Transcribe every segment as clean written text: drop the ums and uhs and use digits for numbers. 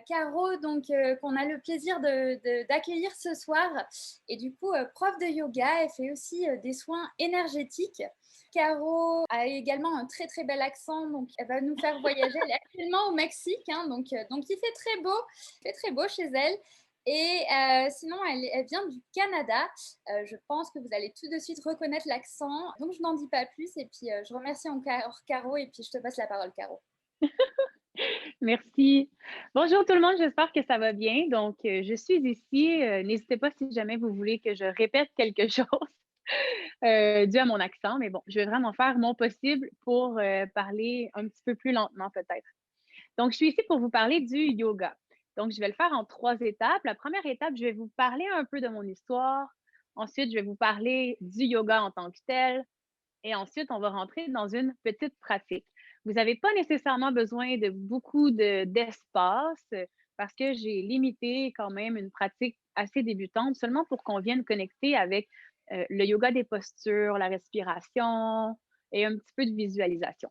Caro, donc qu'on a le plaisir d'accueillir ce soir. Et du coup, prof de yoga, elle fait aussi des soins énergétiques. Caro a également un très très bel accent, donc elle va nous faire voyager. Elle est actuellement au Mexique, hein, donc il fait très beau chez elle. Et sinon, elle vient du Canada. Je pense que vous allez tout de suite reconnaître l'accent. Donc, je n'en dis pas plus. Et puis, je remercie encore Caro. Et puis, je te passe la parole, Caro. Merci. Bonjour tout le monde, j'espère que ça va bien. Donc, je suis ici. N'hésitez pas si jamais vous voulez que je répète quelque chose dû à mon accent, mais bon, je vais vraiment faire mon possible pour parler un petit peu plus lentement peut-être. Donc, je suis ici pour vous parler du yoga. Donc, je vais le faire en 3 étapes. La première étape, je vais vous parler un peu de mon histoire. Ensuite, je vais vous parler du yoga en tant que tel. Et ensuite, on va rentrer dans une petite pratique. Vous n'avez pas nécessairement besoin de beaucoup d'espace parce que j'ai limité quand même une pratique assez débutante seulement pour qu'on vienne connecter avec le yoga des postures, la respiration et un petit peu de visualisation.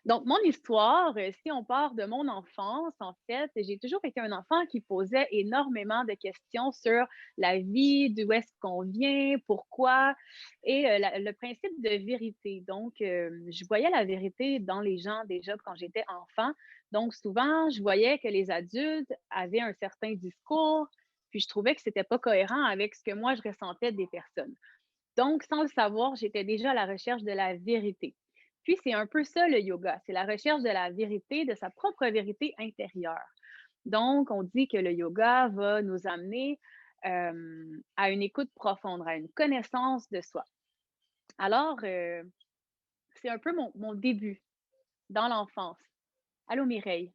Donc, mon histoire, si on part de mon enfance, en fait, j'ai toujours été un enfant qui posait énormément de questions sur la vie, d'où est-ce qu'on vient, pourquoi, et le principe de vérité. Donc, je voyais la vérité dans les gens déjà quand j'étais enfant. Donc, souvent, je voyais que les adultes avaient un certain discours, puis je trouvais que c'était pas cohérent avec ce que moi, je ressentais des personnes. Donc, sans le savoir, j'étais déjà à la recherche de la vérité. Puis, c'est un peu ça le yoga, c'est la recherche de la vérité, de sa propre vérité intérieure. Donc, on dit que le yoga va nous amener à une écoute profonde, à une connaissance de soi. Alors, c'est un peu mon début dans l'enfance. Allô, Mireille.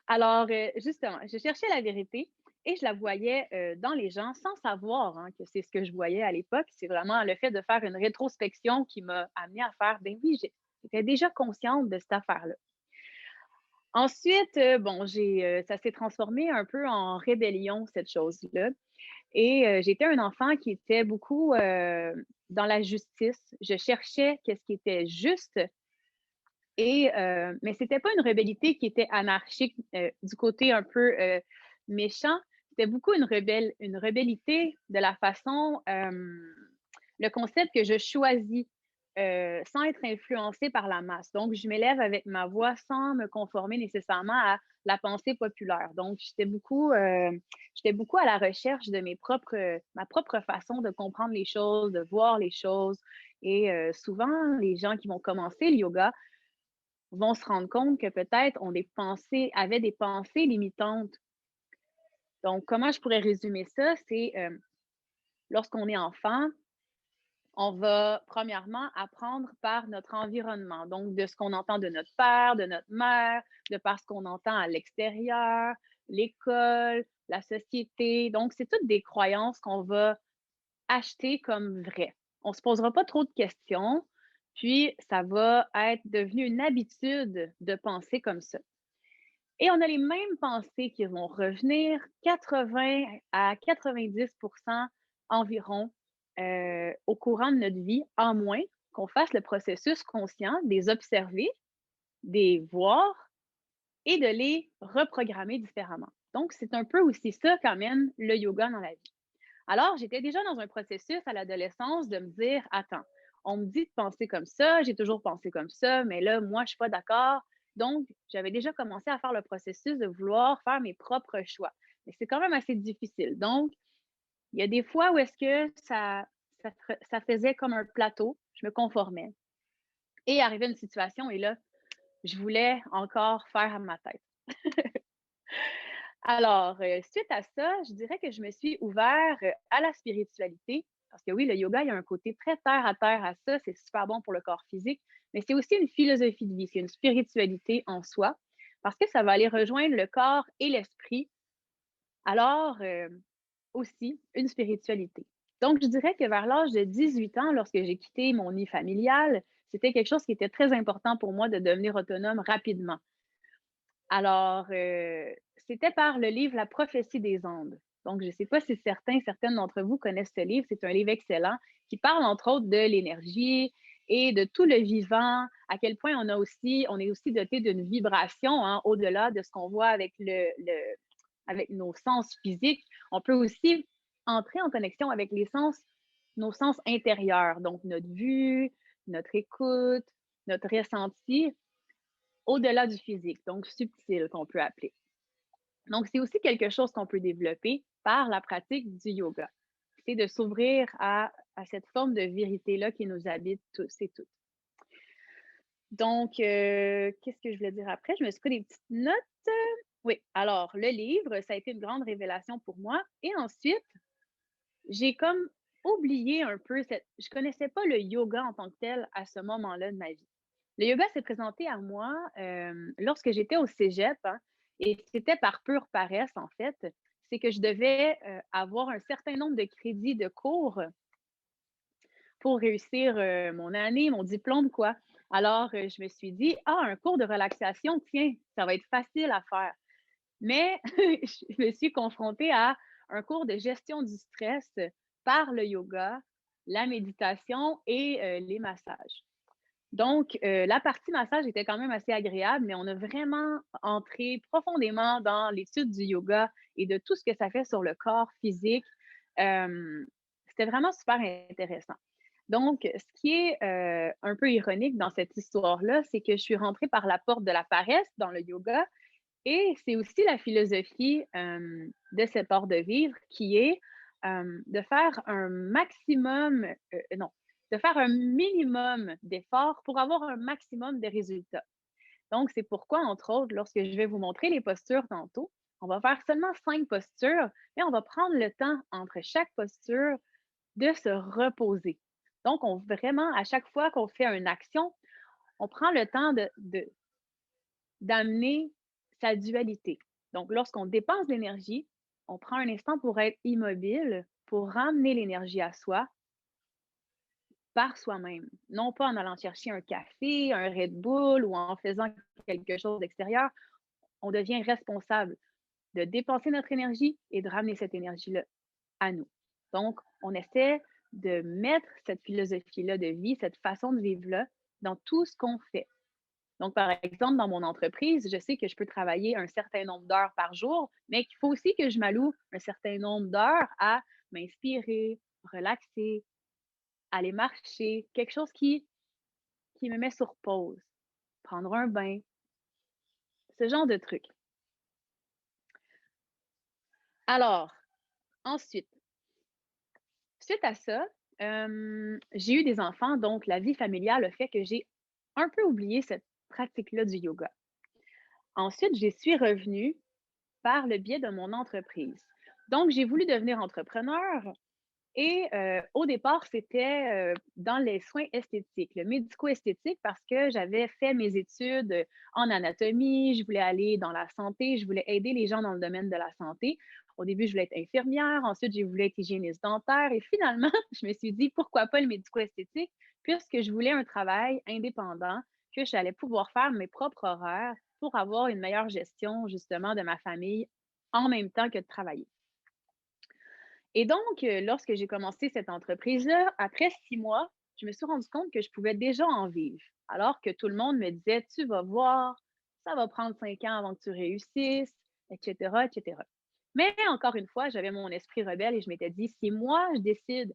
Alors, justement, je cherchais la vérité et je la voyais dans les gens sans savoir hein, que c'est ce que je voyais à l'époque. C'est vraiment le fait de faire une rétrospection qui m'a amené à faire, ben oui, j'étais déjà consciente de cette affaire-là. Ensuite, bon, ça s'est transformé un peu en rébellion, cette chose-là. Et j'étais un enfant qui était beaucoup dans la justice. Je cherchais qu'est-ce qui était juste mais c'était pas une rébellité qui était anarchique du côté un peu méchant. C'était beaucoup une rébellité de la façon, le concept que je choisis sans être influencée par la masse. Donc, je m'élève avec ma voix sans me conformer nécessairement à la pensée populaire. Donc, j'étais beaucoup à la recherche de ma propre façon de comprendre les choses, de voir les choses. Et souvent, les gens qui vont commencer le yoga vont se rendre compte que peut-être avaient des pensées limitantes. Donc, comment je pourrais résumer ça? C'est lorsqu'on est enfant, on va premièrement apprendre par notre environnement, donc de ce qu'on entend de notre père, de notre mère, de par ce qu'on entend à l'extérieur, l'école, la société. Donc, c'est toutes des croyances qu'on va acheter comme vraies. On ne se posera pas trop de questions, puis ça va être devenu une habitude de penser comme ça. Et on a les mêmes pensées qui vont revenir 80 à 90 environ au courant de notre vie, en moins qu'on fasse le processus conscient des observer, des voir et de les reprogrammer différemment. Donc, c'est un peu aussi ça qu'amène le yoga dans la vie. Alors, j'étais déjà dans un processus à l'adolescence de me dire, attends, on me dit de penser comme ça, j'ai toujours pensé comme ça, mais là, moi, je suis pas d'accord. Donc, j'avais déjà commencé à faire le processus de vouloir faire mes propres choix. Mais c'est quand même assez difficile. Donc, il y a des fois où est-ce que ça faisait comme un plateau, je me conformais. Et arrivait une situation et là, je voulais encore faire à ma tête. Alors, suite à ça, je dirais que je me suis ouvert à la spiritualité. Parce que oui, le yoga, il y a un côté très terre à terre à ça. C'est super bon pour le corps physique. Mais c'est aussi une philosophie de vie. C'est une spiritualité en soi. Parce que ça va aller rejoindre le corps et l'esprit. Alors, aussi, une spiritualité. Donc, je dirais que vers l'âge de 18 ans, lorsque j'ai quitté mon nid familial, c'était quelque chose qui était très important pour moi de devenir autonome rapidement. Alors, c'était par le livre La prophétie des Andes. Donc, je ne sais pas si certaines d'entre vous connaissent ce livre. C'est un livre excellent qui parle, entre autres, de l'énergie et de tout le vivant à quel point on est aussi doté d'une vibration, hein, au-delà de ce qu'on voit avec avec nos sens physiques. On peut aussi entrer en connexion avec nos sens intérieurs, donc notre vue, notre écoute, notre ressenti, au-delà du physique, donc subtil qu'on peut appeler. Donc, c'est aussi quelque chose qu'on peut développer par la pratique du yoga. C'est de s'ouvrir à cette forme de vérité-là qui nous habite tous et toutes. Donc, qu'est-ce que je voulais dire après? Je me suis pris des petites notes. Oui, alors, le livre, ça a été une grande révélation pour moi. Et ensuite, j'ai comme oublié un peu je connaissais pas le yoga en tant que tel à ce moment-là de ma vie. Le yoga s'est présenté à moi, lorsque j'étais au cégep, hein, et c'était par pure paresse, en fait. C'est que je devais, avoir un certain nombre de crédits de cours pour réussir, mon année, mon diplôme, quoi. Alors, je me suis dit: «Ah, un cours de relaxation, tiens, ça va être facile à faire». Mais je me suis confrontée à un cours de gestion du stress par le yoga, la méditation et les massages. Donc, la partie massage était quand même assez agréable, mais on a vraiment entré profondément dans l'étude du yoga et de tout ce que ça fait sur le corps physique. C'était vraiment super intéressant. Donc, ce qui est un peu ironique dans cette histoire-là, c'est que je suis rentrée par la porte de la paresse dans le yoga et c'est aussi la philosophie de cet art de vivre qui est de faire un maximum, non, de faire un minimum d'efforts pour avoir un maximum de résultats. Donc, c'est pourquoi, entre autres, lorsque je vais vous montrer les postures tantôt, on va faire seulement 5 postures, mais on va prendre le temps entre chaque posture de se reposer. Donc, vraiment, à chaque fois qu'on fait une action, on prend le temps d'amener sa dualité. Donc, lorsqu'on dépense de l'énergie, on prend un instant pour être immobile, pour ramener l'énergie à soi par soi-même. Non pas en allant chercher un café, un Red Bull ou en faisant quelque chose d'extérieur. On devient responsable de dépenser notre énergie et de ramener cette énergie-là à nous. Donc, on essaie de mettre cette philosophie-là de vie, cette façon de vivre-là, dans tout ce qu'on fait. Donc, par exemple, dans mon entreprise, je sais que je peux travailler un certain nombre d'heures par jour, mais qu'il faut aussi que je m'alloue un certain nombre d'heures à m'inspirer, relaxer, aller marcher, quelque chose qui me met sur pause, prendre un bain, ce genre de trucs. Alors, ensuite, suite à ça, j'ai eu des enfants, donc la vie familiale a fait que j'ai un peu oublié cette pratique-là du yoga. Ensuite, j'y suis revenue par le biais de mon entreprise. Donc, j'ai voulu devenir entrepreneur et au départ, c'était dans les soins esthétiques, le médico-esthétique, parce que j'avais fait mes études en anatomie, je voulais aller dans la santé, je voulais aider les gens dans le domaine de la santé. Au début, je voulais être infirmière, ensuite, j'ai voulu être hygiéniste dentaire et finalement, je me suis dit pourquoi pas le médico-esthétique, puisque je voulais un travail indépendant, que j'allais pouvoir faire mes propres horaires pour avoir une meilleure gestion justement de ma famille en même temps que de travailler. Et donc, lorsque j'ai commencé cette entreprise-là, après 6 mois, je me suis rendu compte que je pouvais déjà en vivre. Alors que tout le monde me disait: «Tu vas voir, ça va prendre 5 ans avant que tu réussisses», et cetera, et cetera. Mais encore une fois, j'avais mon esprit rebelle et je m'étais dit: «Si moi, je décide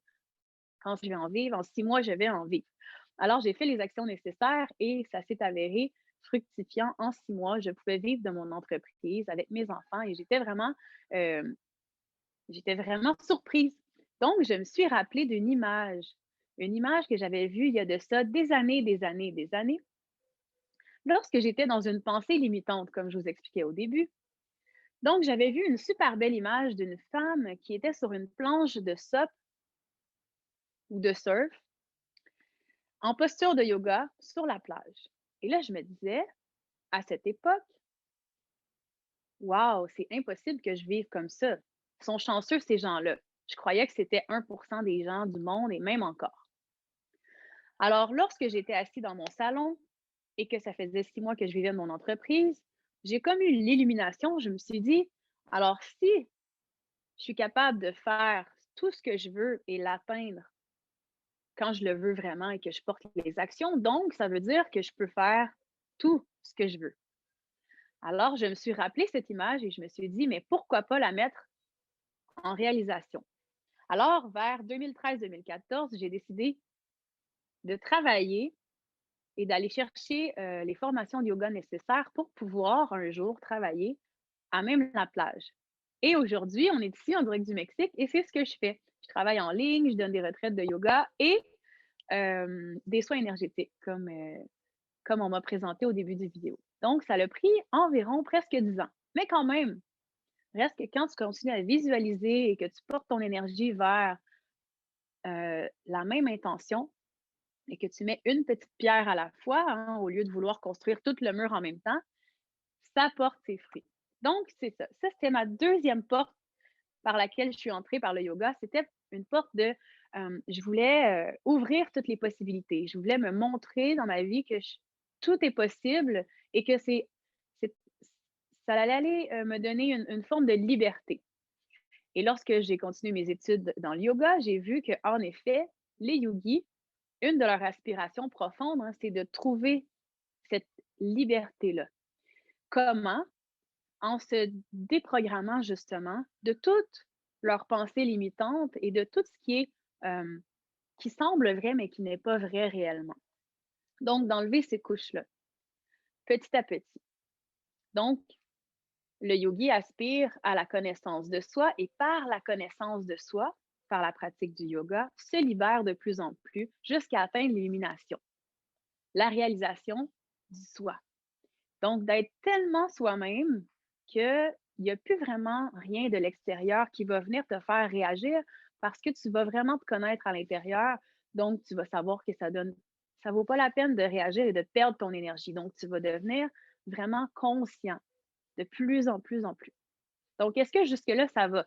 quand je vais en vivre, en 6 mois, je vais en vivre». Alors, j'ai fait les actions nécessaires et ça s'est avéré fructifiant. En 6 mois, je pouvais vivre de mon entreprise avec mes enfants et j'étais vraiment surprise. Donc, je me suis rappelée une image que j'avais vue il y a de ça des années, des années, des années, lorsque j'étais dans une pensée limitante, comme je vous expliquais au début. Donc, j'avais vu une super belle image d'une femme qui était sur une planche de SUP ou de surf, en posture de yoga sur la plage. Et là, je me disais, à cette époque, waouh, c'est impossible que je vive comme ça. Ils sont chanceux, ces gens-là. Je croyais que c'était 1% des gens du monde et même encore. Alors, lorsque j'étais assis dans mon salon et que ça faisait 6 mois que je vivais de mon entreprise, j'ai comme eu l'illumination. Je me suis dit, alors si je suis capable de faire tout ce que je veux et l'atteindre quand je le veux vraiment et que je porte les actions. Donc, ça veut dire que je peux faire tout ce que je veux. Alors, je me suis rappelé cette image et je me suis dit, mais pourquoi pas la mettre en réalisation? Alors, vers 2013-2014, j'ai décidé de travailler et d'aller chercher les formations de yoga nécessaires pour pouvoir un jour travailler à même la plage. Et aujourd'hui, on est ici en direct du Mexique et c'est ce que je fais. Je travaille en ligne, je donne des retraites de yoga et des soins énergétiques, comme on m'a présenté au début du vidéo. Donc, ça a pris environ presque 10 ans. Mais quand même, reste que quand tu continues à visualiser et que tu portes ton énergie vers la même intention et que tu mets une petite pierre à la fois, hein, au lieu de vouloir construire tout le mur en même temps, ça porte ses fruits. Donc, c'est ça. Ça, c'était ma deuxième porte par laquelle je suis entrée par le yoga. C'était une porte de, je voulais ouvrir toutes les possibilités. Je voulais me montrer dans ma vie que tout est possible et que c'est ça allait aller me donner une forme de liberté. Et lorsque j'ai continué mes études dans le yoga, j'ai vu qu'en effet, les yogis, une de leurs aspirations profondes, hein, c'est de trouver cette liberté-là. Comment? En se déprogrammant justement de toutes leurs pensées limitantes et de tout ce qui semble vrai, mais qui n'est pas vrai réellement. Donc, d'enlever ces couches-là, petit à petit. Donc, le yogi aspire à la connaissance de soi et par la connaissance de soi, par la pratique du yoga, se libère de plus en plus jusqu'à atteindre l'illumination, la réalisation du soi. Donc, d'être tellement soi-même qu'il n'y a plus vraiment rien de l'extérieur qui va venir te faire réagir parce que tu vas vraiment te connaître à l'intérieur. Donc, tu vas savoir que ça vaut pas la peine de réagir et de perdre ton énergie. Donc, tu vas devenir vraiment conscient de plus en plus en plus. Donc, est-ce que jusque-là, ça va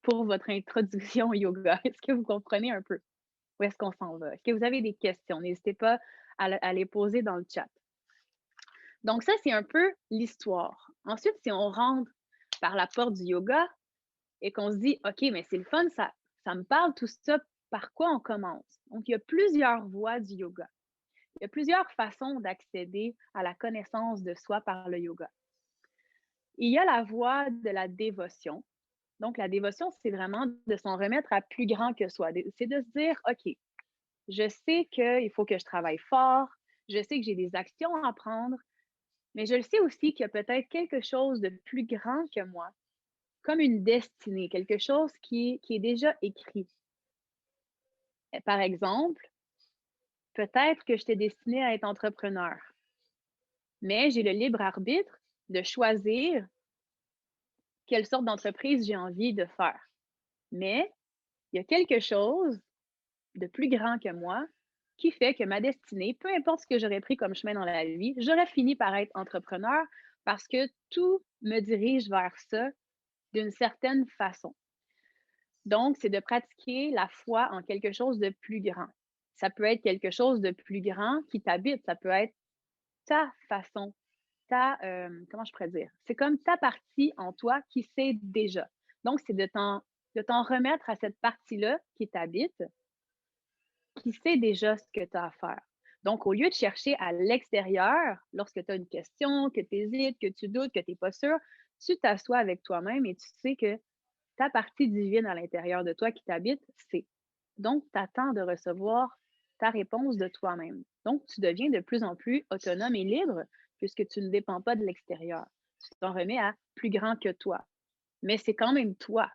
pour votre introduction au yoga? Est-ce que vous comprenez un peu où est-ce qu'on s'en va? Est-ce que vous avez des questions? N'hésitez pas à les poser dans le chat. Donc, ça, c'est un peu l'histoire. Ensuite, si on rentre par la porte du yoga et qu'on se dit, OK, mais c'est le fun, ça me parle tout ça, par quoi on commence? Donc, il y a plusieurs voies du yoga. Il y a plusieurs façons d'accéder à la connaissance de soi par le yoga. Il y a la voie de la dévotion. Donc, la dévotion, c'est vraiment de s'en remettre à plus grand que soi. C'est de se dire, OK, je sais qu'il faut que je travaille fort, je sais que j'ai des actions à prendre, mais je le sais aussi qu'il y a peut-être quelque chose de plus grand que moi, comme une destinée, quelque chose qui est déjà écrit. Par exemple, peut-être que je t'ai destiné à être entrepreneur, mais j'ai le libre arbitre de choisir quelle sorte d'entreprise j'ai envie de faire. Mais il y a quelque chose de plus grand que moi qui fait que ma destinée, peu importe ce que j'aurais pris comme chemin dans la vie, j'aurais fini par être entrepreneur parce que tout me dirige vers ça d'une certaine façon. Donc, c'est de pratiquer la foi en quelque chose de plus grand. Ça peut être quelque chose de plus grand qui t'habite, ça peut être ta façon, comment je pourrais dire? C'est comme ta partie en toi qui sait déjà. Donc, c'est de t'en remettre à cette partie-là qui t'habite, qui sait déjà ce que tu as à faire. Donc, au lieu de chercher à l'extérieur, lorsque tu as une question, que tu hésites, que tu doutes, que tu n'es pas sûr, tu t'assois avec toi-même et tu sais que ta partie divine à l'intérieur de toi qui t'habite, c'est. Donc, tu attends de recevoir ta réponse de toi-même. Donc, tu deviens de plus en plus autonome et libre puisque tu ne dépends pas de l'extérieur. Tu t'en remets à plus grand que toi. Mais c'est quand même toi.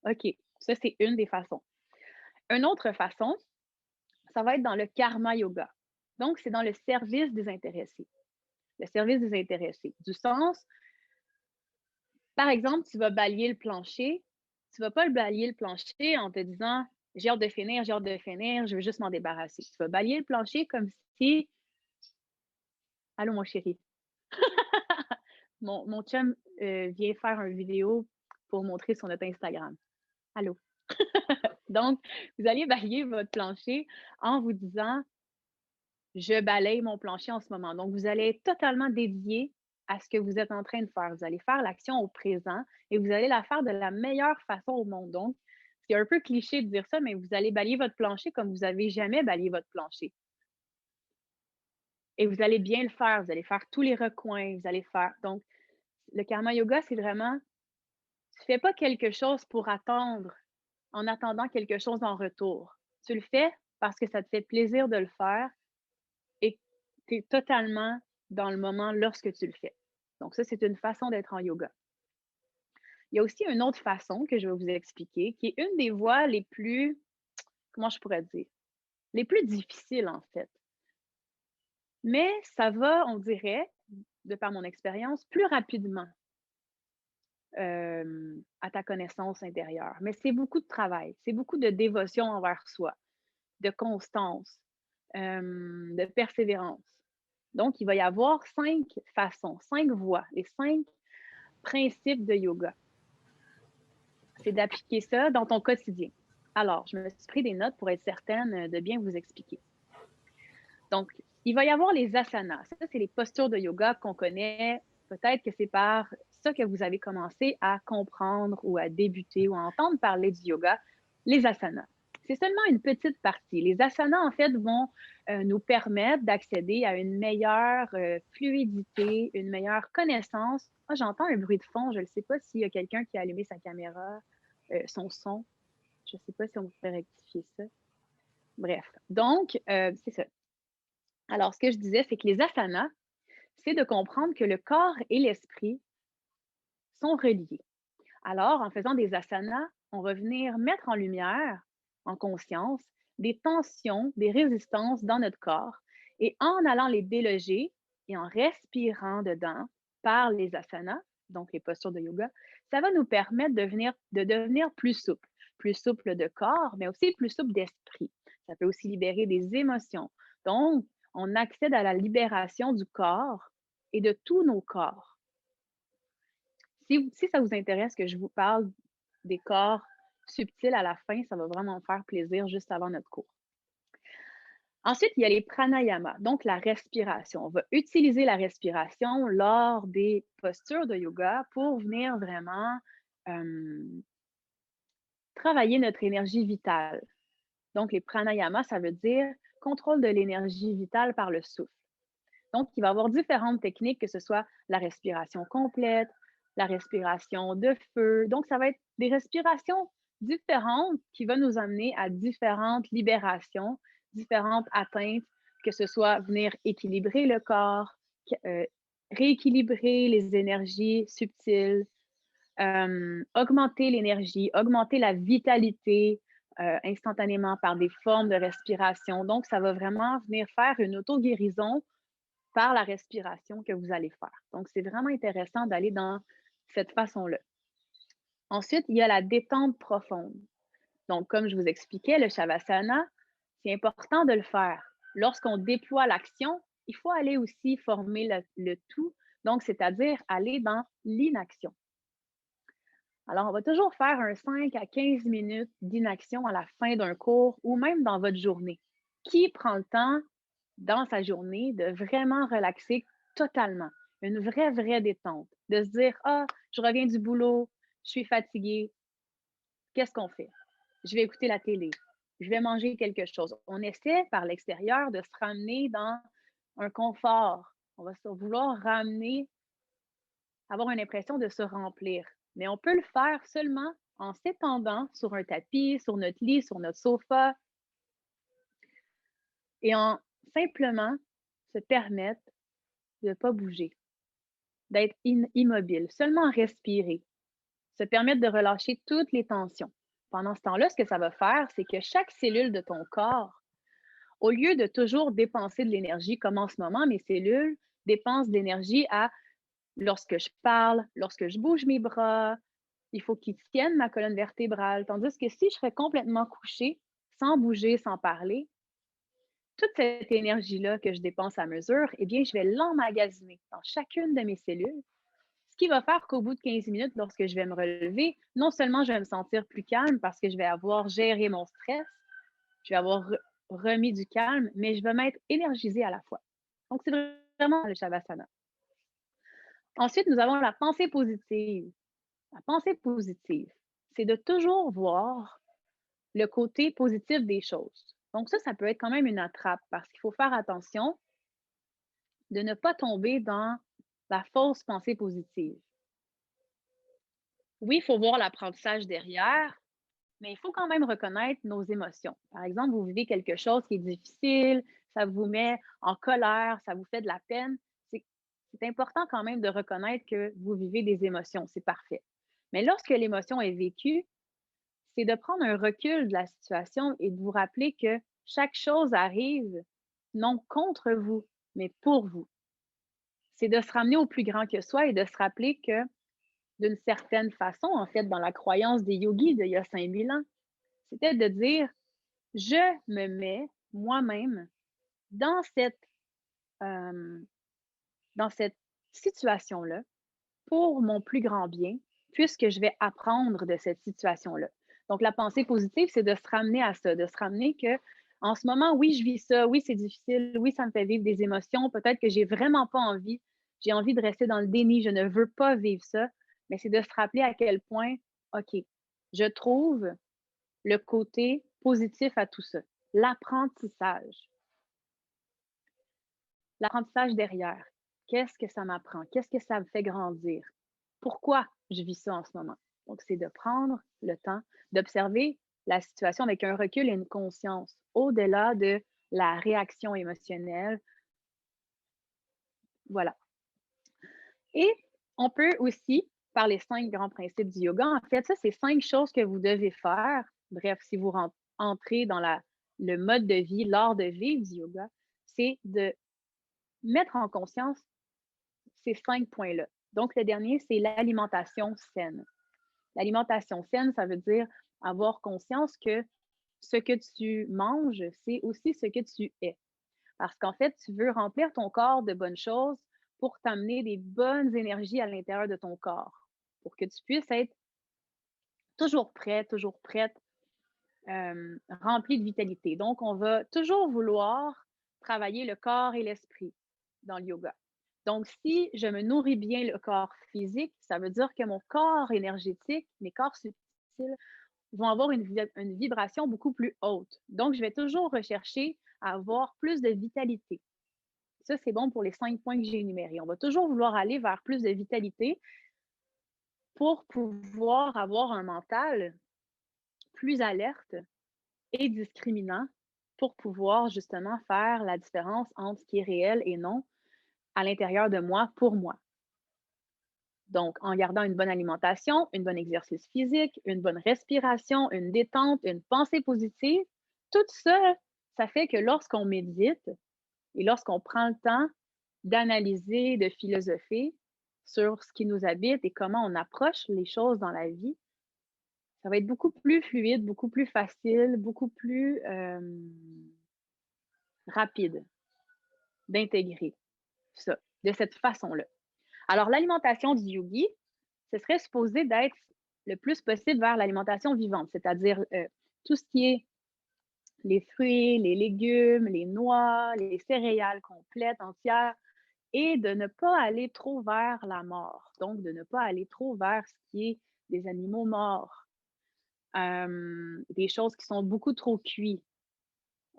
OK, ça, c'est une des façons. Une autre façon, ça va être dans le karma yoga. Donc, c'est dans le service des intéressés. Le service des intéressés. Du sens, par exemple, tu vas balayer le plancher. Tu ne vas pas le balayer le plancher en te disant j'ai hâte de finir, j'ai hâte de finir, je veux juste m'en débarrasser. Tu vas balayer le plancher comme si. Allô, mon chéri. Mon chum vient faire une vidéo pour montrer sur notre Instagram. Allô. Donc, vous allez balayer votre plancher en vous disant je balaye mon plancher en ce moment. Donc, vous allez être totalement dédié à ce que vous êtes en train de faire. Vous allez faire l'action au présent et vous allez la faire de la meilleure façon au monde. Donc, C'est un peu cliché de dire ça, mais vous allez balayer votre plancher comme vous avez jamais balayé votre plancher et vous allez bien le faire. Vous allez faire tous les recoins, vous allez faire donc le karma yoga, c'est vraiment tu fais pas quelque chose pour attendre, en attendant quelque chose en retour. Tu le fais parce que ça te fait plaisir de le faire et tu es totalement dans le moment lorsque tu le fais. Donc ça, c'est une façon d'être en yoga. Il y a aussi une autre façon que je vais vous expliquer, qui est une des voies les plus, comment je pourrais dire, les plus difficiles en fait. Mais ça va, on dirait, de par mon expérience, plus rapidement à ta connaissance intérieure. Mais c'est beaucoup de travail, c'est beaucoup de dévotion envers soi, de constance, de persévérance. Donc, il va y avoir 5 façons, 5 voies, les 5 principes de yoga. C'est d'appliquer ça dans ton quotidien. Alors, je me suis pris des notes pour être certaine de bien vous expliquer. Donc, il va y avoir les asanas. Ça, c'est les postures de yoga qu'on connaît. Peut-être que c'est par ça que vous avez commencé à comprendre ou à débuter ou à entendre parler du yoga, les asanas. C'est seulement une petite partie. Les asanas, en fait, vont nous permettre d'accéder à une meilleure fluidité, une meilleure connaissance. Ah, j'entends un bruit de fond. Je ne sais pas s'il y a quelqu'un qui a allumé sa caméra, son son. Je ne sais pas si on peut rectifier ça. Bref, donc, c'est ça. Alors, ce que je disais, c'est que les asanas, c'est de comprendre que le corps et l'esprit sont reliés. Alors, en faisant des asanas, on va venir mettre en lumière, en conscience, des tensions, des résistances dans notre corps. Et en allant les déloger et en respirant dedans par les asanas, donc les postures de yoga, ça va nous permettre de devenir plus souple de corps, mais aussi plus souple d'esprit. Ça peut aussi libérer des émotions. Donc, on accède à la libération du corps et de tous nos corps. Si ça vous intéresse que je vous parle des corps subtils à la fin, ça va vraiment me faire plaisir juste avant notre cours. Ensuite, il y a les pranayamas, donc la respiration. On va utiliser la respiration lors des postures de yoga pour venir vraiment travailler notre énergie vitale. Donc, les pranayamas, ça veut dire contrôle de l'énergie vitale par le souffle. Donc, il va y avoir différentes techniques, que ce soit la respiration complète, la respiration de feu. Donc, ça va être des respirations différentes qui vont nous amener à différentes libérations, différentes atteintes, que ce soit venir équilibrer le corps, rééquilibrer les énergies subtiles, augmenter l'énergie, augmenter la vitalité instantanément par des formes de respiration. Donc, ça va vraiment venir faire une auto-guérison par la respiration que vous allez faire. Donc, c'est vraiment intéressant d'aller dans cette façon-là. Ensuite, il y a la détente profonde. Donc, comme je vous expliquais, le Shavasana, c'est important de le faire. Lorsqu'on déploie l'action, il faut aller aussi former le tout, donc c'est-à-dire aller dans l'inaction. Alors, on va toujours faire un 5 à 15 minutes d'inaction à la fin d'un cours ou même dans votre journée. Qui prend le temps dans sa journée de vraiment relaxer totalement? Une vraie détente. De se dire, ah, je reviens du boulot, je suis fatiguée. Qu'est-ce qu'on fait? Je vais écouter la télé. Je vais manger quelque chose. On essaie par l'extérieur de se ramener dans un confort. On va se vouloir ramener, avoir une impression de se remplir. Mais on peut le faire seulement en s'étendant sur un tapis, sur notre lit, sur notre sofa et en simplement se permettre de ne pas bouger, d'être immobile, seulement respirer, se permettre de relâcher toutes les tensions. Pendant ce temps-là, ce que ça va faire, c'est que chaque cellule de ton corps, au lieu de toujours dépenser de l'énergie, comme en ce moment, mes cellules dépensent de l'énergie à lorsque je parle, lorsque je bouge mes bras, il faut qu'ils tiennent ma colonne vertébrale. Tandis que si je serais complètement couchée, sans bouger, sans parler, toute cette énergie-là que je dépense à mesure, eh bien, je vais l'emmagasiner dans chacune de mes cellules. Ce qui va faire qu'au bout de 15 minutes, lorsque je vais me relever, non seulement je vais me sentir plus calme parce que je vais avoir géré mon stress, je vais avoir remis du calme, mais je vais m'être énergisée à la fois. Donc, c'est vraiment le Shavasana. Ensuite, nous avons la pensée positive. La pensée positive, c'est de toujours voir le côté positif des choses. Donc ça peut être quand même une attrape parce qu'il faut faire attention de ne pas tomber dans la fausse pensée positive. Oui, il faut voir l'apprentissage derrière, mais il faut quand même reconnaître nos émotions. Par exemple, vous vivez quelque chose qui est difficile, ça vous met en colère, ça vous fait de la peine. C'est c'est important quand même de reconnaître que vous vivez des émotions, c'est parfait. Mais lorsque l'émotion est vécue, c'est de prendre un recul de la situation et de vous rappeler que chaque chose arrive non contre vous, mais pour vous. C'est de se ramener au plus grand que soi et de se rappeler que, d'une certaine façon, en fait, dans la croyance des yogis d'il y a 5000 ans, c'était de dire: «Je me mets moi-même dans cette, hem, dans cette situation-là pour mon plus grand bien, puisque je vais apprendre de cette situation-là». Donc la pensée positive, c'est de se ramener à ça, de se ramener que en ce moment, oui, je vis ça, oui, c'est difficile, oui, ça me fait vivre des émotions, peut-être que j'ai vraiment pas envie, j'ai envie de rester dans le déni, je ne veux pas vivre ça, mais c'est de se rappeler à quel point, OK, je trouve le côté positif à tout ça. L'apprentissage. L'apprentissage derrière. Qu'est-ce que ça m'apprend? Qu'est-ce que ça me fait grandir? Pourquoi je vis ça en ce moment? Donc, c'est de prendre le temps d'observer la situation avec un recul et une conscience au-delà de la réaction émotionnelle. Voilà. Et on peut aussi, par les 5 grands principes du yoga, en fait, ça, c'est 5 choses que vous devez faire. Bref, si vous entrez dans le mode de vie, l'art de vivre du yoga, c'est de mettre en conscience ces 5 points-là. Donc, le dernier, c'est l'alimentation saine. L'alimentation saine, ça veut dire avoir conscience que ce que tu manges, c'est aussi ce que tu es. Parce qu'en fait, tu veux remplir ton corps de bonnes choses pour t'amener des bonnes énergies à l'intérieur de ton corps, pour que tu puisses être toujours prêt, toujours prête, rempli de vitalité. Donc, on va toujours vouloir travailler le corps et l'esprit dans le yoga. Donc, si je me nourris bien le corps physique, ça veut dire que mon corps énergétique, mes corps subtils vont avoir une vibration beaucoup plus haute. Donc, je vais toujours rechercher à avoir plus de vitalité. Ça, c'est bon pour les 5 points que j'ai énumérés. On va toujours vouloir aller vers plus de vitalité pour pouvoir avoir un mental plus alerte et discriminant pour pouvoir justement faire la différence entre ce qui est réel et non à l'intérieur de moi pour moi. Donc, en gardant une bonne alimentation, un bon exercice physique, une bonne respiration, une détente, une pensée positive, tout ça, ça fait que lorsqu'on médite et lorsqu'on prend le temps d'analyser, de philosopher sur ce qui nous habite et comment on approche les choses dans la vie, ça va être beaucoup plus fluide, beaucoup plus facile, beaucoup plus rapide d'intégrer ça de cette façon-là. Alors, l'alimentation du yogi, ce serait supposé d'être le plus possible vers l'alimentation vivante, c'est-à-dire tout ce qui est les fruits, les légumes, les noix, les céréales complètes, entières, et de ne pas aller trop vers la mort. Donc, de ne pas aller trop vers ce qui est des animaux morts, des choses qui sont beaucoup trop cuites,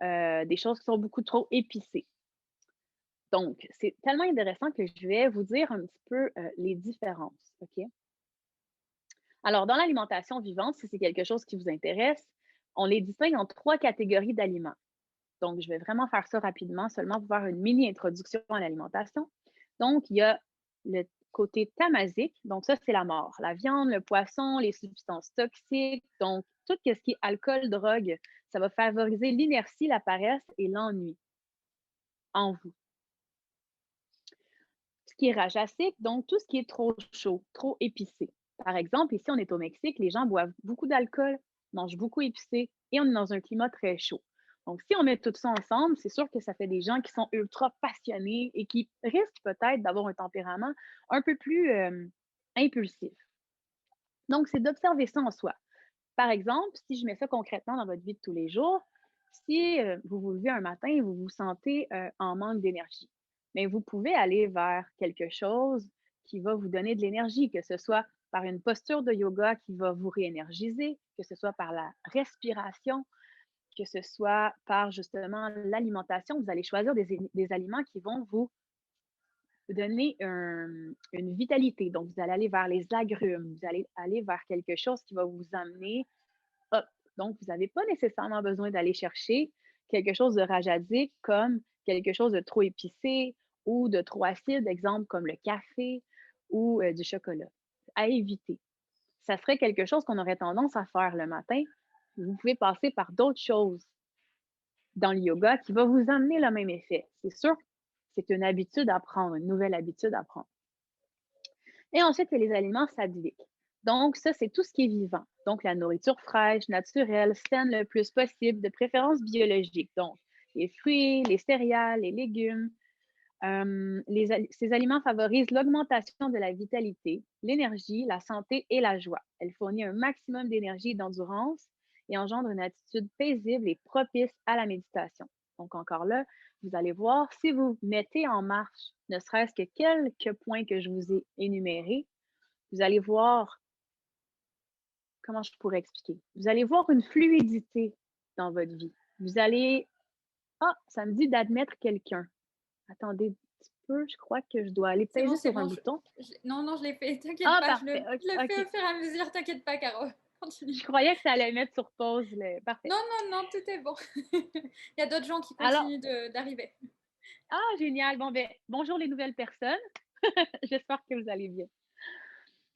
des choses qui sont beaucoup trop épicées. Donc, c'est tellement intéressant que je vais vous dire un petit peu les différences. OK? Alors, dans l'alimentation vivante, si c'est quelque chose qui vous intéresse, on les distingue en 3 catégories d'aliments. Donc, je vais vraiment faire ça rapidement, seulement pour faire une mini introduction à l'alimentation. Donc, il y a le côté tamasique, donc ça, c'est la mort. La viande, le poisson, les substances toxiques, donc tout ce qui est alcool, drogue, ça va favoriser l'inertie, la paresse et l'ennui en vous. Ce qui est rajasique, donc tout ce qui est trop chaud, trop épicé. Par exemple, ici, on est au Mexique, les gens boivent beaucoup d'alcool, mangent beaucoup épicé et on est dans un climat très chaud. Donc, si on met tout ça ensemble, c'est sûr que ça fait des gens qui sont ultra passionnés et qui risquent peut-être d'avoir un tempérament un peu plus impulsif. Donc, c'est d'observer ça en soi. Par exemple, si je mets ça concrètement dans votre vie de tous les jours, si vous vous levez un matin et vous vous sentez en manque d'énergie, mais vous pouvez aller vers quelque chose qui va vous donner de l'énergie, que ce soit par une posture de yoga qui va vous réénergiser, que ce soit par la respiration, que ce soit par justement l'alimentation. Vous allez choisir des aliments qui vont vous donner une vitalité. Donc, vous allez aller vers les agrumes, vous allez aller vers quelque chose qui va vous amener hop. Donc, vous n'avez pas nécessairement besoin d'aller chercher quelque chose de rajadique comme quelque chose de trop épicé ou de trop acide, exemple comme le café ou du chocolat. À éviter. Ça serait quelque chose qu'on aurait tendance à faire le matin. Vous pouvez passer par d'autres choses dans le yoga qui va vous amener le même effet. C'est sûr, c'est une habitude à prendre, une nouvelle habitude à prendre. Et ensuite, il y a les aliments sattviques. Donc, ça, c'est tout ce qui est vivant. Donc, la nourriture fraîche, naturelle, saine le plus possible, de préférence biologique. Donc, les fruits, les céréales, les légumes. Ces aliments favorisent l'augmentation de la vitalité, l'énergie, la santé et la joie. Elle fournit un maximum d'énergie et d'endurance et engendre une attitude paisible et propice à la méditation. Donc, encore là, vous allez voir, si vous mettez en marche ne serait-ce que quelques points que je vous ai énumérés, vous allez voir, comment je pourrais expliquer? Vous allez voir une fluidité dans votre vie. Vous allez, ah, ça me dit d'admettre quelqu'un. Attendez un petit peu, je crois que je dois aller peser C'est sur un bon. bouton. Non, non, je l'ai fait. T'inquiète Ah, pas, parfait. OK, je le fais OK. au fur et à mesure. T'inquiète pas, Caro. Je Continue. croyais que ça allait mettre sur pause. Parfait. Non, non, non, tout est bon. Il y a d'autres gens qui Alors, continuent d'arriver. ah, génial. Bon, ben, bonjour les nouvelles personnes. J'espère que vous allez bien.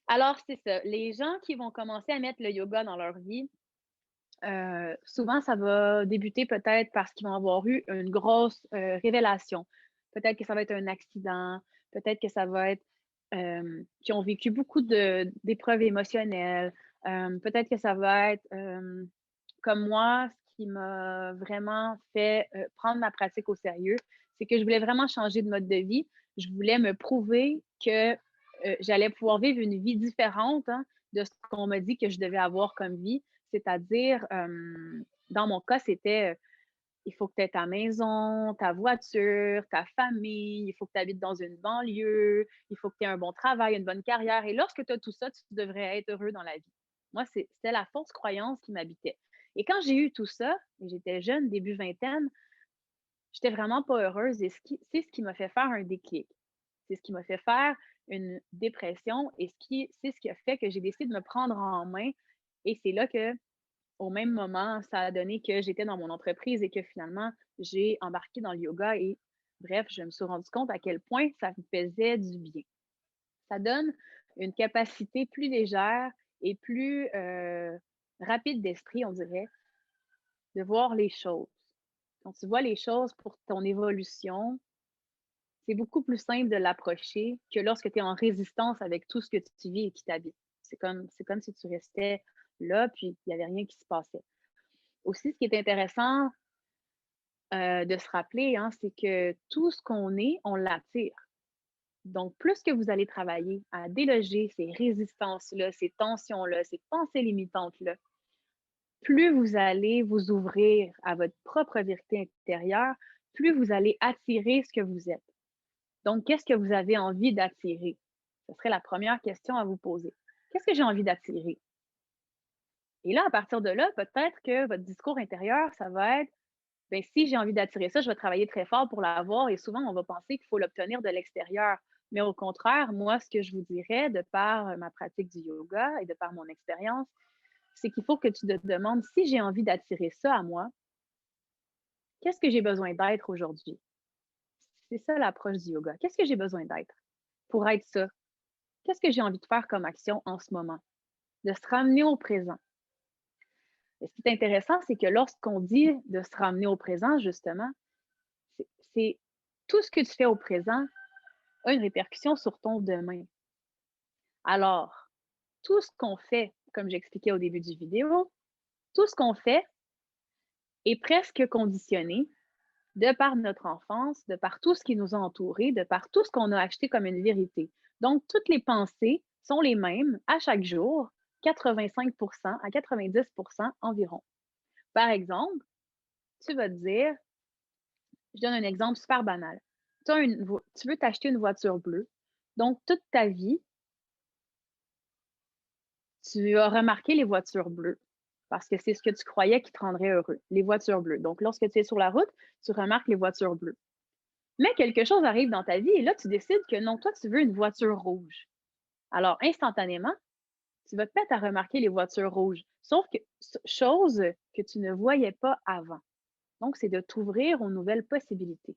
Alors, c'est ça. Les gens qui vont commencer à mettre le yoga dans leur vie, souvent, ça va débuter peut-être parce qu'ils vont avoir eu une grosse révélation. Peut-être que ça va être un accident, peut-être que ça va être qu'ils ont vécu beaucoup d'épreuves émotionnelles, peut-être que ça va être comme moi, ce qui m'a vraiment fait prendre ma pratique au sérieux, c'est que je voulais vraiment changer de mode de vie. Je voulais me prouver que j'allais pouvoir vivre une vie différente hein, de ce qu'on m'a dit que je devais avoir comme vie. C'est-à-dire, dans mon cas, c'était il faut que tu aies ta maison, ta voiture, ta famille, il faut que tu habites dans une banlieue, il faut que tu aies un bon travail, une bonne carrière. Et lorsque tu as tout ça, tu devrais être heureux dans la vie. Moi, c'était la fausse croyance qui m'habitait. Et quand j'ai eu tout ça, et j'étais jeune, début vingtaine, j'étais vraiment pas heureuse et c'est ce qui m'a fait faire un déclic. C'est ce qui m'a fait faire une dépression et c'est ce qui a fait que j'ai décidé de me prendre en main. Et c'est là que au même moment, ça a donné que j'étais dans mon entreprise et que finalement, j'ai embarqué dans le yoga et bref, je me suis rendu compte à quel point ça me faisait du bien. Ça donne une capacité plus légère et plus rapide d'esprit, on dirait, de voir les choses. Quand tu vois les choses pour ton évolution, c'est beaucoup plus simple de l'approcher que lorsque tu es en résistance avec tout ce que tu vis et qui t'habite. C'est comme si tu restais là, puis il n'y avait rien qui se passait. Aussi, ce qui est intéressant de se rappeler, hein, c'est que tout ce qu'on est, on l'attire. Donc, plus que vous allez travailler à déloger ces résistances-là, ces tensions-là, ces pensées limitantes-là, plus vous allez vous ouvrir à votre propre vérité intérieure, plus vous allez attirer ce que vous êtes. Donc, qu'est-ce que vous avez envie d'attirer? Ce serait la première question à vous poser. Qu'est-ce que j'ai envie d'attirer? Et là, à partir de là, peut-être que votre discours intérieur, ça va être ben, si j'ai envie d'attirer ça, je vais travailler très fort pour l'avoir et souvent, on va penser qu'il faut l'obtenir de l'extérieur. Mais au contraire, moi, ce que je vous dirais, de par ma pratique du yoga et de par mon expérience, c'est qu'il faut que tu te demandes si j'ai envie d'attirer ça à moi, qu'est-ce que j'ai besoin d'être aujourd'hui? C'est ça l'approche du yoga. Qu'est-ce que j'ai besoin d'être pour être ça? Qu'est-ce que j'ai envie de faire comme action en ce moment? De se ramener au présent. Et ce qui est intéressant, c'est que lorsqu'on dit de se ramener au présent, justement, c'est tout ce que tu fais au présent a une répercussion sur ton demain. Alors, tout ce qu'on fait, comme j'expliquais au début du vidéo, tout ce qu'on fait est presque conditionné de par notre enfance, de par tout ce qui nous a entourés, de par tout ce qu'on a acheté comme une vérité. Donc, toutes les pensées sont les mêmes à chaque jour, 85 à 90 environ. Par exemple, tu vas te dire, je donne un exemple super banal. Tu veux t'acheter une voiture bleue. Donc, toute ta vie, tu as remarqué les voitures bleues. parce que c'est ce que tu croyais qui te rendrait heureux, les voitures bleues. Donc, lorsque tu es sur la route, tu remarques les voitures bleues. Mais quelque chose arrive dans ta vie et là, tu décides que non, toi, tu veux une voiture rouge. Alors, instantanément, tu vas te mettre à remarquer les voitures rouges. Sauf que, chose que tu ne voyais pas avant. Donc, c'est de t'ouvrir aux nouvelles possibilités.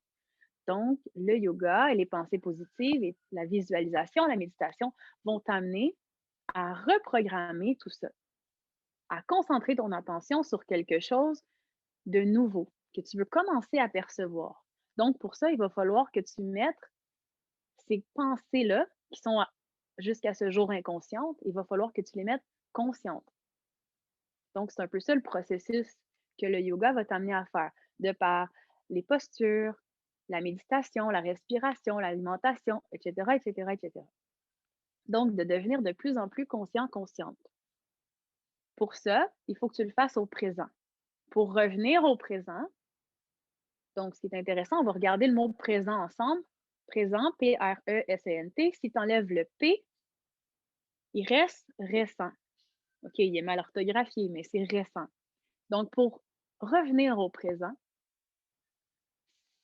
Donc, le yoga et les pensées positives et la visualisation, la méditation vont t'amener à reprogrammer tout ça, à concentrer ton attention sur quelque chose de nouveau que tu veux commencer à percevoir. Donc, pour ça, il va falloir que tu mettes ces pensées-là, qui sont jusqu'à ce jour inconscientes, il va falloir que tu les mettes conscientes. Donc, c'est un peu ça le processus que le yoga va t'amener à faire, de par les postures, la méditation, la respiration, l'alimentation, etc., etc., etc. Donc, de devenir de plus en plus conscient, consciente. Pour ça, il faut que tu le fasses au présent. Pour revenir au présent, donc, ce qui est intéressant, on va regarder le mot présent ensemble. Présent, P-R-E-S-E-N-T. Si tu enlèves le P, il reste récent. OK, il est mal orthographié, mais c'est récent. Donc, pour revenir au présent,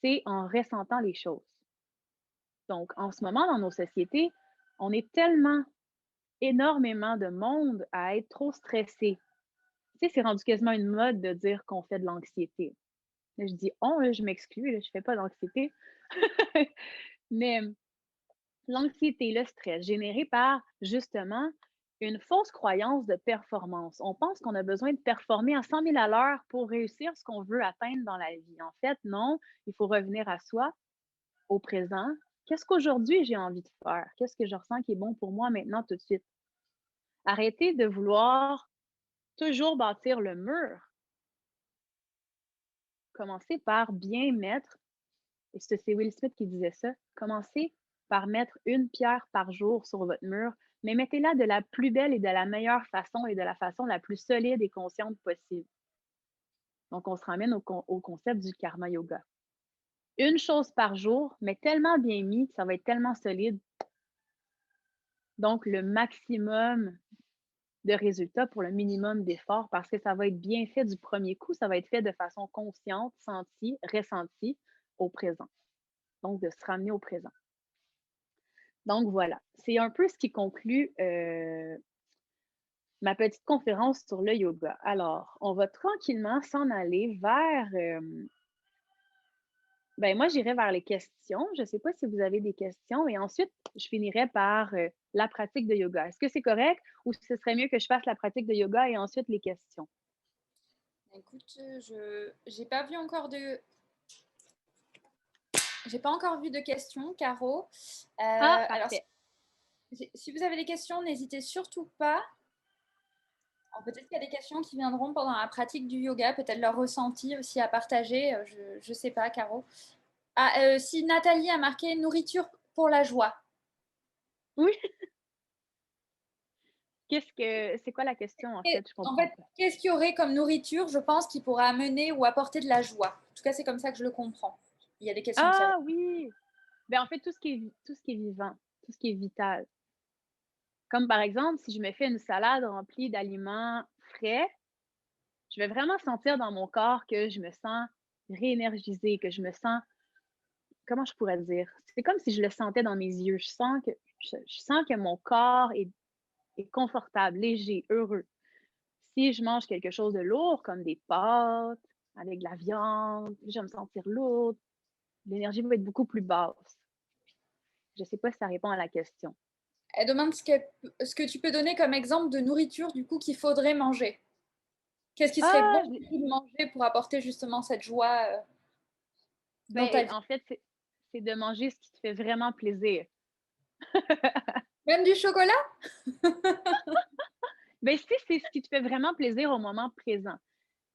c'est en ressentant les choses. Donc, en ce moment, dans nos sociétés, on est tellement, énormément de monde à être trop stressé. Tu sais, c'est rendu quasiment une mode de dire qu'on fait de l'anxiété. Là, je dis on, là, je m'exclus, là, je fais pas d'anxiété. Mais l'anxiété, le stress, généré par justement une fausse croyance de performance. On pense qu'on a besoin de performer à 100 000 à l'heure pour réussir ce qu'on veut atteindre dans la vie. En fait, non, il faut revenir à soi, au présent. Qu'est-ce qu'aujourd'hui j'ai envie de faire? Qu'est-ce que je ressens qui est bon pour moi maintenant tout de suite? Arrêtez de vouloir toujours bâtir le mur. Commencez par bien mettre, et c'est Will Smith qui disait ça, commencez par mettre une pierre par jour sur votre mur, mais mettez-la de la plus belle et de la meilleure façon et de la façon la plus solide et consciente possible. Donc, on se ramène au concept du karma yoga. Une chose par jour, mais tellement bien mis que ça va être tellement solide. Donc, le maximum de résultats pour le minimum d'efforts parce que ça va être bien fait du premier coup, ça va être fait de façon consciente, sentie, ressentie au présent. Donc, de se ramener au présent. Donc, voilà. C'est un peu ce qui conclut ma petite conférence sur le yoga. Alors, on va tranquillement s'en aller vers... ben, moi, j'irai vers les questions. Je ne sais pas si vous avez des questions. Et ensuite, je finirai par la pratique de yoga. Est-ce que c'est correct ou ce serait mieux que je fasse la pratique de yoga et ensuite les questions? Écoute, je j'ai pas vu encore de j'ai pas encore vu de questions, Caro. Ah, Alors, parfait. si vous avez des questions, n'hésitez surtout pas. Alors, peut-être qu'il y a des questions qui viendront pendant la pratique du yoga, peut-être leur ressenti aussi à partager. Je sais pas, Caro. Ah, si Nathalie a marqué nourriture pour la joie. Oui. C'est quoi la question en Et, fait? Je en comprends fait, pas. qu'est-ce qu'il y aurait comme nourriture, je pense, qui pourrait amener ou apporter de la joie? En tout cas, c'est comme ça que je le comprends. Il y a des questions qui Ah arrivent. oui! Ben en fait, tout ce qui est vivant, tout ce qui est vital. Comme par exemple, si je me fais une salade remplie d'aliments frais, je vais vraiment sentir dans mon corps que je me sens réénergisée, que je me sens, comment je pourrais dire? C'est comme si je le sentais dans mes yeux. Je sens que mon corps est confortable, léger, heureux. Si je mange quelque chose de lourd, comme des pâtes, avec de la viande, je vais me sentir lourde. L'énergie va être beaucoup plus basse. Je ne sais pas si ça répond à la question. Elle demande ce que tu peux donner comme exemple de nourriture, du coup, qu'il faudrait manger. Qu'est-ce qui serait bon Ah, de manger pour apporter justement cette joie dans ta ben, vie? en fait, c'est de manger ce qui te fait vraiment plaisir. Même du chocolat? Ben, si c'est ce qui te fait vraiment plaisir au moment présent.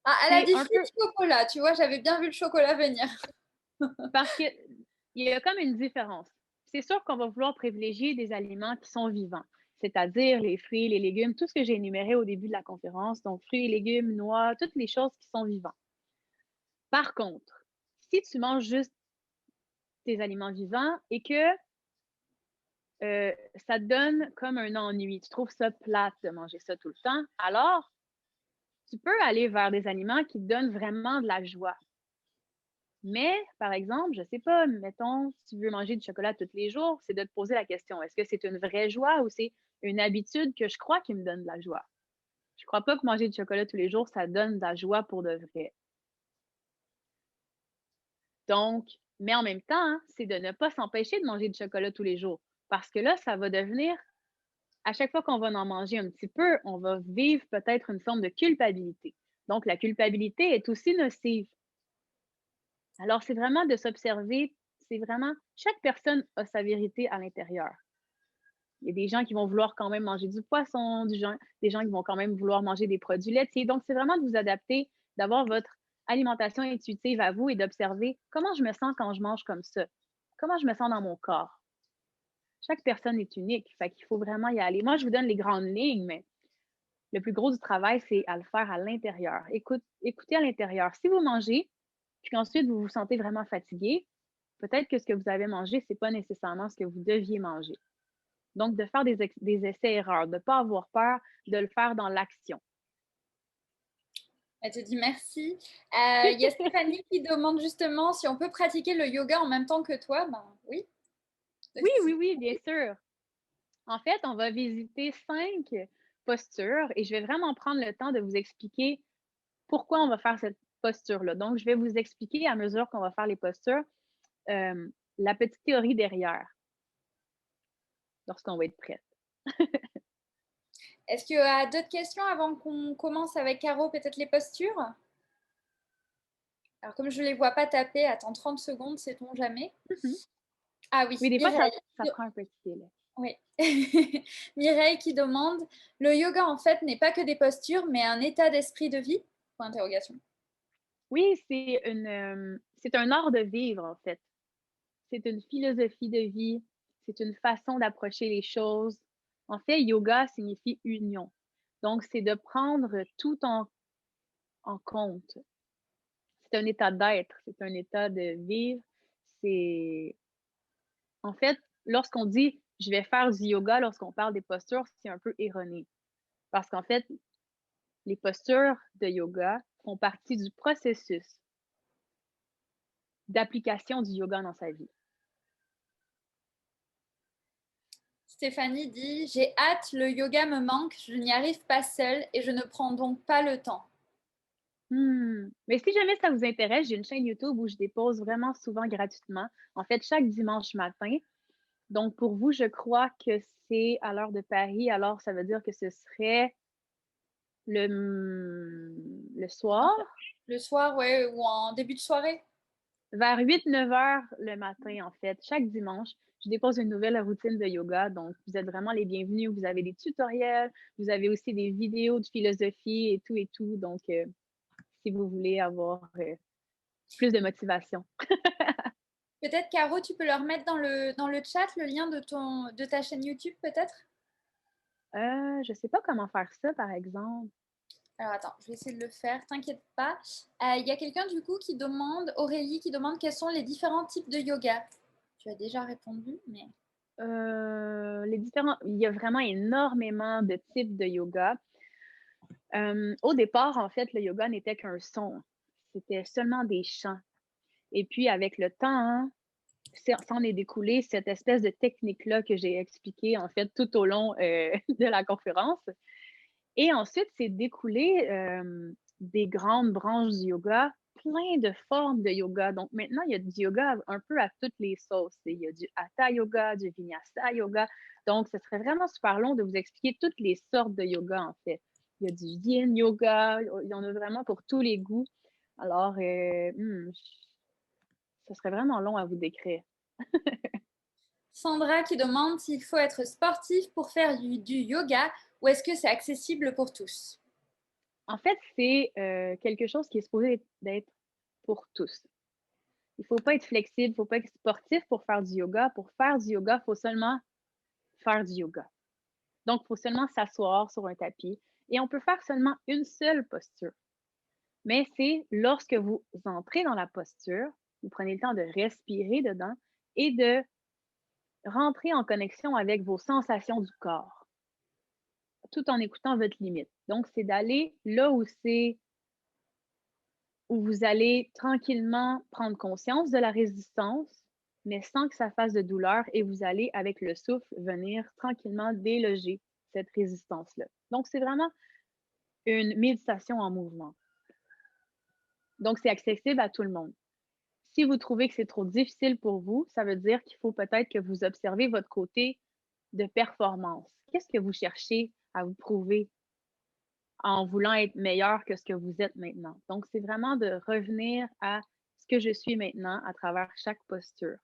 Ah, elle a C'est dit un peu fruits chocolat, tu vois, j'avais bien vu le chocolat venir. parce que il y a comme une différence. C'est sûr qu'on va vouloir privilégier des aliments qui sont vivants, c'est-à-dire les fruits, les légumes, tout ce que j'ai énuméré au début de la conférence, donc fruits, légumes, noix, toutes les choses qui sont vivantes. Par contre, si tu manges juste tes aliments vivants et que ça te donne comme un ennui, tu trouves ça plate de manger ça tout le temps, alors Tu peux aller vers des aliments qui te donnent vraiment de la joie. Mais, par exemple, je sais pas, mettons, si tu veux manger du chocolat tous les jours, c'est de te poser la question, est-ce que c'est une vraie joie ou c'est une habitude que je crois qui me donne de la joie? Je crois pas que manger du chocolat tous les jours, ça donne de la joie pour de vrai. Donc, mais en même temps, hein, c'est de ne pas s'empêcher de manger du chocolat tous les jours. Parce que là, ça va devenir, à chaque fois qu'on va en manger un petit peu, on va vivre peut-être une forme de culpabilité. Donc, la culpabilité est aussi nocive. Alors, c'est vraiment de s'observer, c'est vraiment, chaque personne a sa vérité à l'intérieur. Il y a des gens qui vont vouloir quand même manger du poisson, des gens qui vont quand même vouloir manger des produits laitiers. Donc, c'est vraiment de vous adapter, d'avoir votre alimentation intuitive à vous et d'observer comment je me sens quand je mange comme ça. Comment je me sens dans mon corps. Chaque personne est unique, fait qu'il faut vraiment y aller. Moi, je vous donne les grandes lignes, mais le plus gros du travail, c'est à le faire à l'intérieur. Écoutez à l'intérieur. Si vous mangez, puis qu'ensuite vous vous sentez vraiment fatigué, peut-être que ce que vous avez mangé, c'est pas nécessairement ce que vous deviez manger. Donc, de faire des essais-erreurs, de ne pas avoir peur de le faire dans l'action. Elle te dit merci. Il y a Stéphanie qui demande justement si on peut pratiquer le yoga en même temps que toi. Ben oui. Oui, oui, oui, bien sûr. En fait, on va visiter 5 postures et je vais vraiment prendre le temps de vous expliquer pourquoi on va faire cette posture-là. Donc, je vais vous expliquer à mesure qu'on va faire les postures, la petite théorie derrière, lorsqu'on va être prête. Est-ce qu'il y a d'autres questions avant qu'on commence avec Caro, peut-être les postures? Alors, comme je ne les vois pas taper, attends 30 secondes, sait-on jamais. Mhm. Ah oui, Oui, des fois, Mireille. ça prend un petit délai. Oui. Mireille qui demande, le yoga en fait n'est pas que des postures, mais un état d'esprit de vie? Point d'interrogation. Oui, c'est un art de vivre, en fait. C'est une philosophie de vie, c'est une façon d'approcher les choses. En fait, yoga signifie union. Donc, c'est de prendre tout en compte. C'est un état d'être, c'est un état de vivre. C'est, en fait, lorsqu'on dit je vais faire du yoga, lorsqu'on parle des postures, c'est un peu erroné. Parce qu'en fait, les postures de yoga font partie du processus d'application du yoga dans sa vie. Stéphanie dit, j'ai hâte, le yoga me manque, je n'y arrive pas seule et je ne prends donc pas le temps. Mais si jamais ça vous intéresse, j'ai une chaîne YouTube où je dépose vraiment souvent gratuitement. En fait, chaque dimanche matin. Donc, pour vous, je crois que c'est à l'heure de Paris. Alors, ça veut dire que ce serait le soir, Le soir, ouais, ou en début de soirée. vers 8-9 heures le matin, en fait, chaque dimanche. Je dépose une nouvelle routine de yoga. Donc, vous êtes vraiment les bienvenus. Vous avez des tutoriels, vous avez aussi des vidéos de philosophie et tout et tout. Donc, si vous voulez avoir plus de motivation. Peut-être, Caro, tu peux leur mettre dans le chat le lien de ta chaîne YouTube, peut-être? Je sais pas comment faire ça, par exemple. Alors, attends, je vais essayer de le faire, t'inquiète pas. Il y a quelqu'un, du coup, qui demande, Aurélie, qui demande quels sont les différents types de yoga. Tu as déjà répondu, mais... Il y a vraiment énormément de types de yoga. Au départ, en fait, le yoga n'était qu'un son. C'était seulement des chants. Et puis, avec le temps, hein, s'en est découlé cette espèce de technique-là que j'ai expliquée, en fait, tout au long de la conférence. Et ensuite, c'est découlé des grandes branches du yoga, plein de formes de yoga. Donc maintenant, il y a du yoga un peu à toutes les sauces. Il y a du hatha yoga, du vinyasa yoga. Donc, ce serait vraiment super long de vous expliquer toutes les sortes de yoga, en fait. Il y a du yin yoga, il y en a vraiment pour tous les goûts. Alors, ce serait vraiment long à vous décrire. Sandra qui demande s'il faut être sportif pour faire du yoga ou est-ce que c'est accessible pour tous? En fait, c'est quelque chose qui est supposé d'être pour tous. Il ne faut pas être flexible, il ne faut pas être sportif pour faire du yoga. Pour faire du yoga, il faut seulement faire du yoga. Donc, il faut seulement s'asseoir sur un tapis et on peut faire seulement une seule posture. Mais c'est lorsque vous entrez dans la posture, vous prenez le temps de respirer dedans et de rentrer en connexion avec vos sensations du corps. tout en écoutant votre limite. Donc, c'est d'aller là où vous allez tranquillement prendre conscience de la résistance, mais sans que ça fasse de douleur et vous allez, avec le souffle, venir tranquillement déloger cette résistance-là. Donc, c'est vraiment une méditation en mouvement. Donc, c'est accessible à tout le monde. Si vous trouvez que c'est trop difficile pour vous, ça veut dire qu'il faut peut-être que vous observez votre côté de performance. Qu'est-ce que vous cherchez à vous prouver en voulant être meilleur que ce que vous êtes maintenant? Donc, c'est vraiment de revenir à ce que je suis maintenant à travers chaque posture,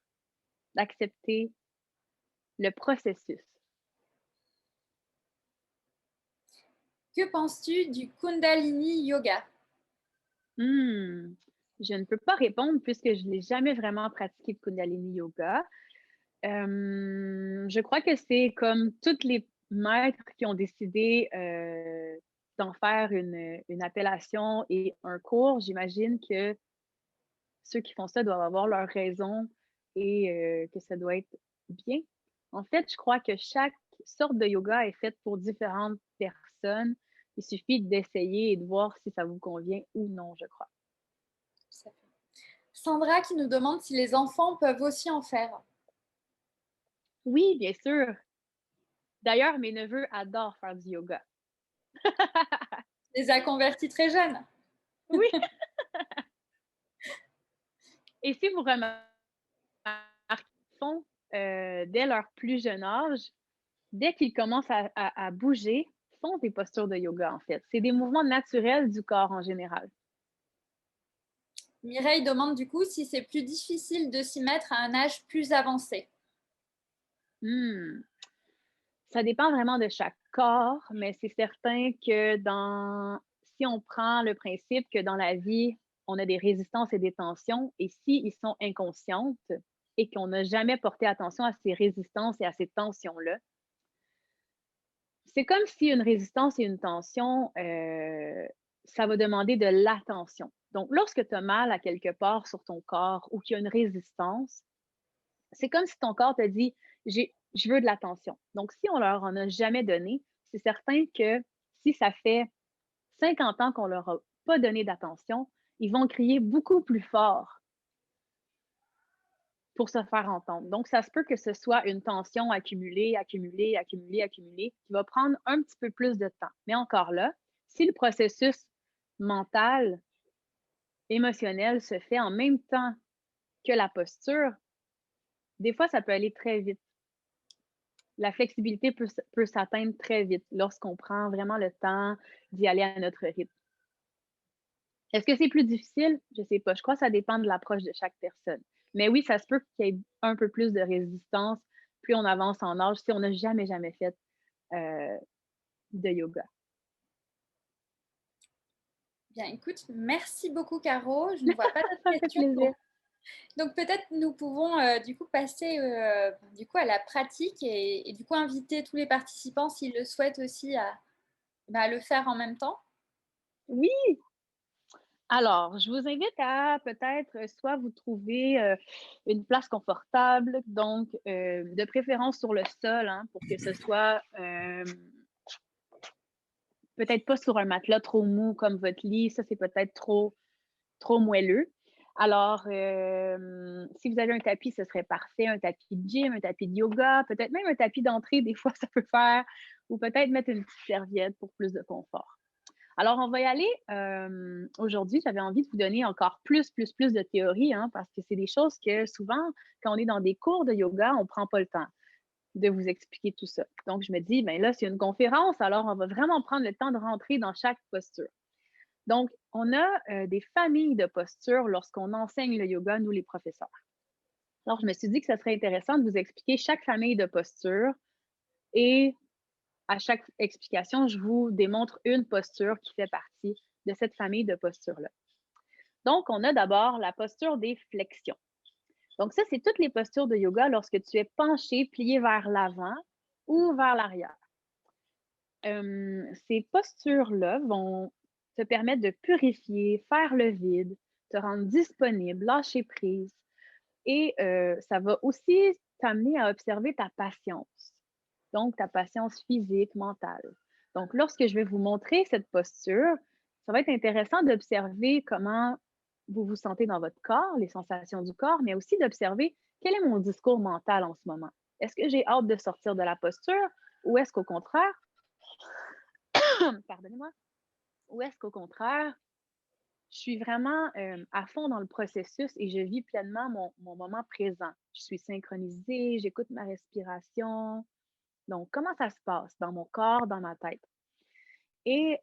d'accepter le processus. Que penses-tu du Kundalini Yoga? Hmm, je ne peux pas répondre puisque je n'ai jamais vraiment pratiqué de Kundalini Yoga. Je crois que c'est comme tous les maîtres qui ont décidé d'en faire une appellation et un cours. J'imagine que ceux qui font ça doivent avoir leur raison et que ça doit être bien. En fait, je crois que chaque sorte de yoga est faite pour différentes personnes. Il suffit d'essayer et de voir si ça vous convient ou non, je crois. Sandra qui nous demande si les enfants peuvent aussi en faire. Oui, bien sûr. D'ailleurs, mes neveux adorent faire du yoga. Les a convertis très jeunes. Oui. Et si vous remarquez, ils font, dès leur plus jeune âge, dès qu'ils commencent à bouger, font des postures de yoga, en fait. C'est des mouvements naturels du corps en général. Mireille demande du coup si c'est plus difficile de s'y mettre à un âge plus avancé. Mmh. Ça dépend vraiment de chaque corps, mais c'est certain que si on prend le principe que dans la vie, on a des résistances et des tensions, et s'ils sont inconscientes et qu'on n'a jamais porté attention à ces résistances et à ces tensions-là, c'est comme si une résistance et une tension, ça va demander de l'attention. Donc, lorsque tu as mal à quelque part sur ton corps ou qu'il y a une résistance, c'est comme si ton corps te dit: Je veux de l'attention. Donc, si on leur en a jamais donné, c'est certain que si ça fait 50 ans qu'on leur a pas donné d'attention, ils vont crier beaucoup plus fort pour se faire entendre. Donc, ça se peut que ce soit une tension accumulée, accumulée, accumulée, accumulée, qui va prendre un petit peu plus de temps. Mais encore là, si le processus mental, émotionnel se fait en même temps que la posture, des fois, ça peut aller très vite. La flexibilité peut s'atteindre très vite lorsqu'on prend vraiment le temps d'y aller à notre rythme. Est-ce que c'est plus difficile? Je sais pas. Je crois que ça dépend de l'approche de chaque personne. Mais oui, ça se peut qu'il y ait un peu plus de résistance plus on avance en âge si on n'a jamais, jamais fait de yoga. Bien, écoute, merci beaucoup Caro. Je ne vois pas d'autres Ça fait questions. plaisir. Donc peut-être nous pouvons du coup passer du coup à la pratique et du coup inviter tous les participants s'ils le souhaitent aussi à le faire en même temps. Oui, alors, je vous invite à peut-être soit vous trouver une place confortable, donc de préférence sur le sol, hein, pour que ce soit peut-être pas sur un matelas trop mou comme votre lit, ça c'est peut-être trop moelleux. Alors, si vous avez un tapis, ce serait parfait, un tapis de gym, un tapis de yoga, peut-être même un tapis d'entrée, des fois ça peut faire, ou peut-être mettre une petite serviette pour plus de confort. Alors, on va y aller. Aujourd'hui, j'avais envie de vous donner encore plus de théorie, hein, parce que c'est des choses que souvent, quand on est dans des cours de yoga, on ne prend pas le temps de vous expliquer tout ça. Donc, je me dis, ben là, c'est une conférence, alors on va vraiment prendre le temps de rentrer dans chaque posture. Donc, on a des familles de postures lorsqu'on enseigne le yoga, nous les professeurs. Alors, je me suis dit que ce serait intéressant de vous expliquer chaque famille de postures et à chaque explication, je vous démontre une posture qui fait partie de cette famille de postures-là. Donc, on a d'abord la posture des flexions. Donc, ça, c'est toutes les postures de yoga lorsque tu es penché, plié vers l'avant ou vers l'arrière. Ces postures-là vont te permettre de purifier, faire le vide, te rendre disponible, lâcher prise. Et ça va aussi t'amener à observer ta patience. Donc, ta patience physique, mentale. Donc, lorsque je vais vous montrer cette posture, ça va être intéressant d'observer comment vous vous sentez dans votre corps, les sensations du corps, mais aussi d'observer quel est mon discours mental en ce moment. Est-ce que j'ai hâte de sortir de la posture ou est-ce qu'au contraire, pardonnez-moi, ou est-ce qu'au contraire, je suis vraiment à fond dans le processus et je vis pleinement mon moment présent. Je suis synchronisée, j'écoute ma respiration. Donc, comment ça se passe dans mon corps, dans ma tête? Et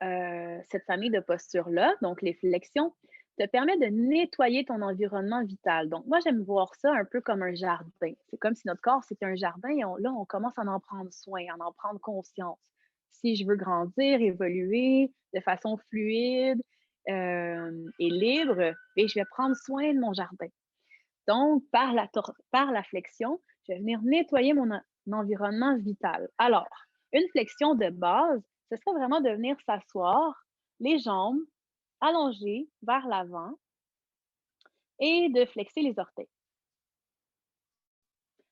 cette famille de postures-là, donc les flexions, te permet de nettoyer ton environnement vital. Donc, moi, j'aime voir ça un peu comme un jardin. C'est comme si notre corps, c'était un jardin et là, on commence à en prendre soin, à en prendre conscience. Si je veux grandir, évoluer de façon fluide et libre, et je vais prendre soin de mon jardin. Donc, par la flexion, je vais venir nettoyer mon environnement vital. Alors, une flexion de base, ce serait vraiment de venir s'asseoir, les jambes allongées vers l'avant et de flexer les orteils.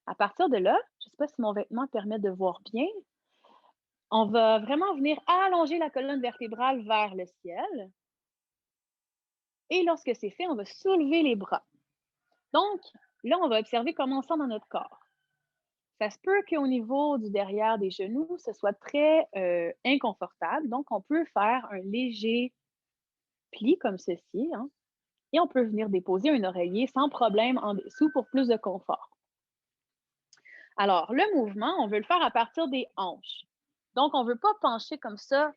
À partir de là, je ne sais pas si mon vêtement permet de voir bien, on va vraiment venir allonger la colonne vertébrale vers le ciel. Et lorsque c'est fait, on va soulever les bras. Donc, là, on va observer comment on sent dans notre corps. Ça se peut qu'au niveau du derrière des genoux, ce soit très inconfortable. Donc, on peut faire un léger pli comme ceci, hein, et on peut venir déposer un oreiller sans problème en dessous pour plus de confort. Alors, le mouvement, on veut le faire à partir des hanches. Donc, on ne veut pas pencher comme ça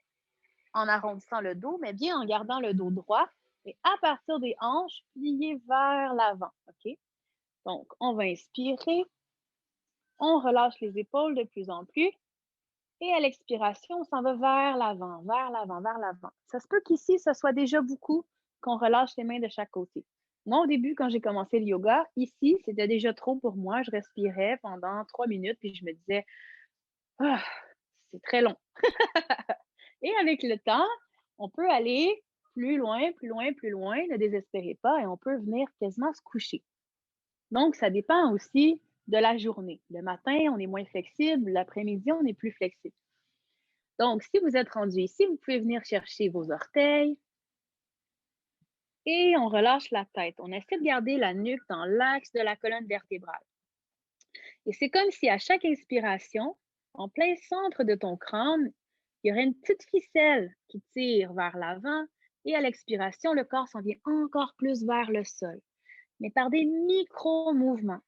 en arrondissant le dos, mais bien en gardant le dos droit et à partir des hanches, plier vers l'avant. OK? Donc, on va inspirer, on relâche les épaules de plus en plus. Et à l'expiration, on s'en va vers l'avant, vers l'avant, vers l'avant. Ça se peut qu'ici, ce soit déjà beaucoup qu'on relâche les mains de chaque côté. Moi, au début, quand j'ai commencé le yoga, ici, c'était déjà trop pour moi. Je respirais pendant 3 minutes, puis je me disais, ah, c'est très long. Et avec le temps, on peut aller plus loin, plus loin, plus loin, ne désespérez pas, et on peut venir quasiment se coucher. Donc, ça dépend aussi de la journée. Le matin, on est moins flexible. L'après-midi, on est plus flexible. Donc, si vous êtes rendu ici, vous pouvez venir chercher vos orteils et on relâche la tête. On essaie de garder la nuque dans l'axe de la colonne vertébrale. Et c'est comme si à chaque inspiration, en plein centre de ton crâne, il y aurait une petite ficelle qui tire vers l'avant et à l'expiration, le corps s'en vient encore plus vers le sol, mais par des micro-mouvements.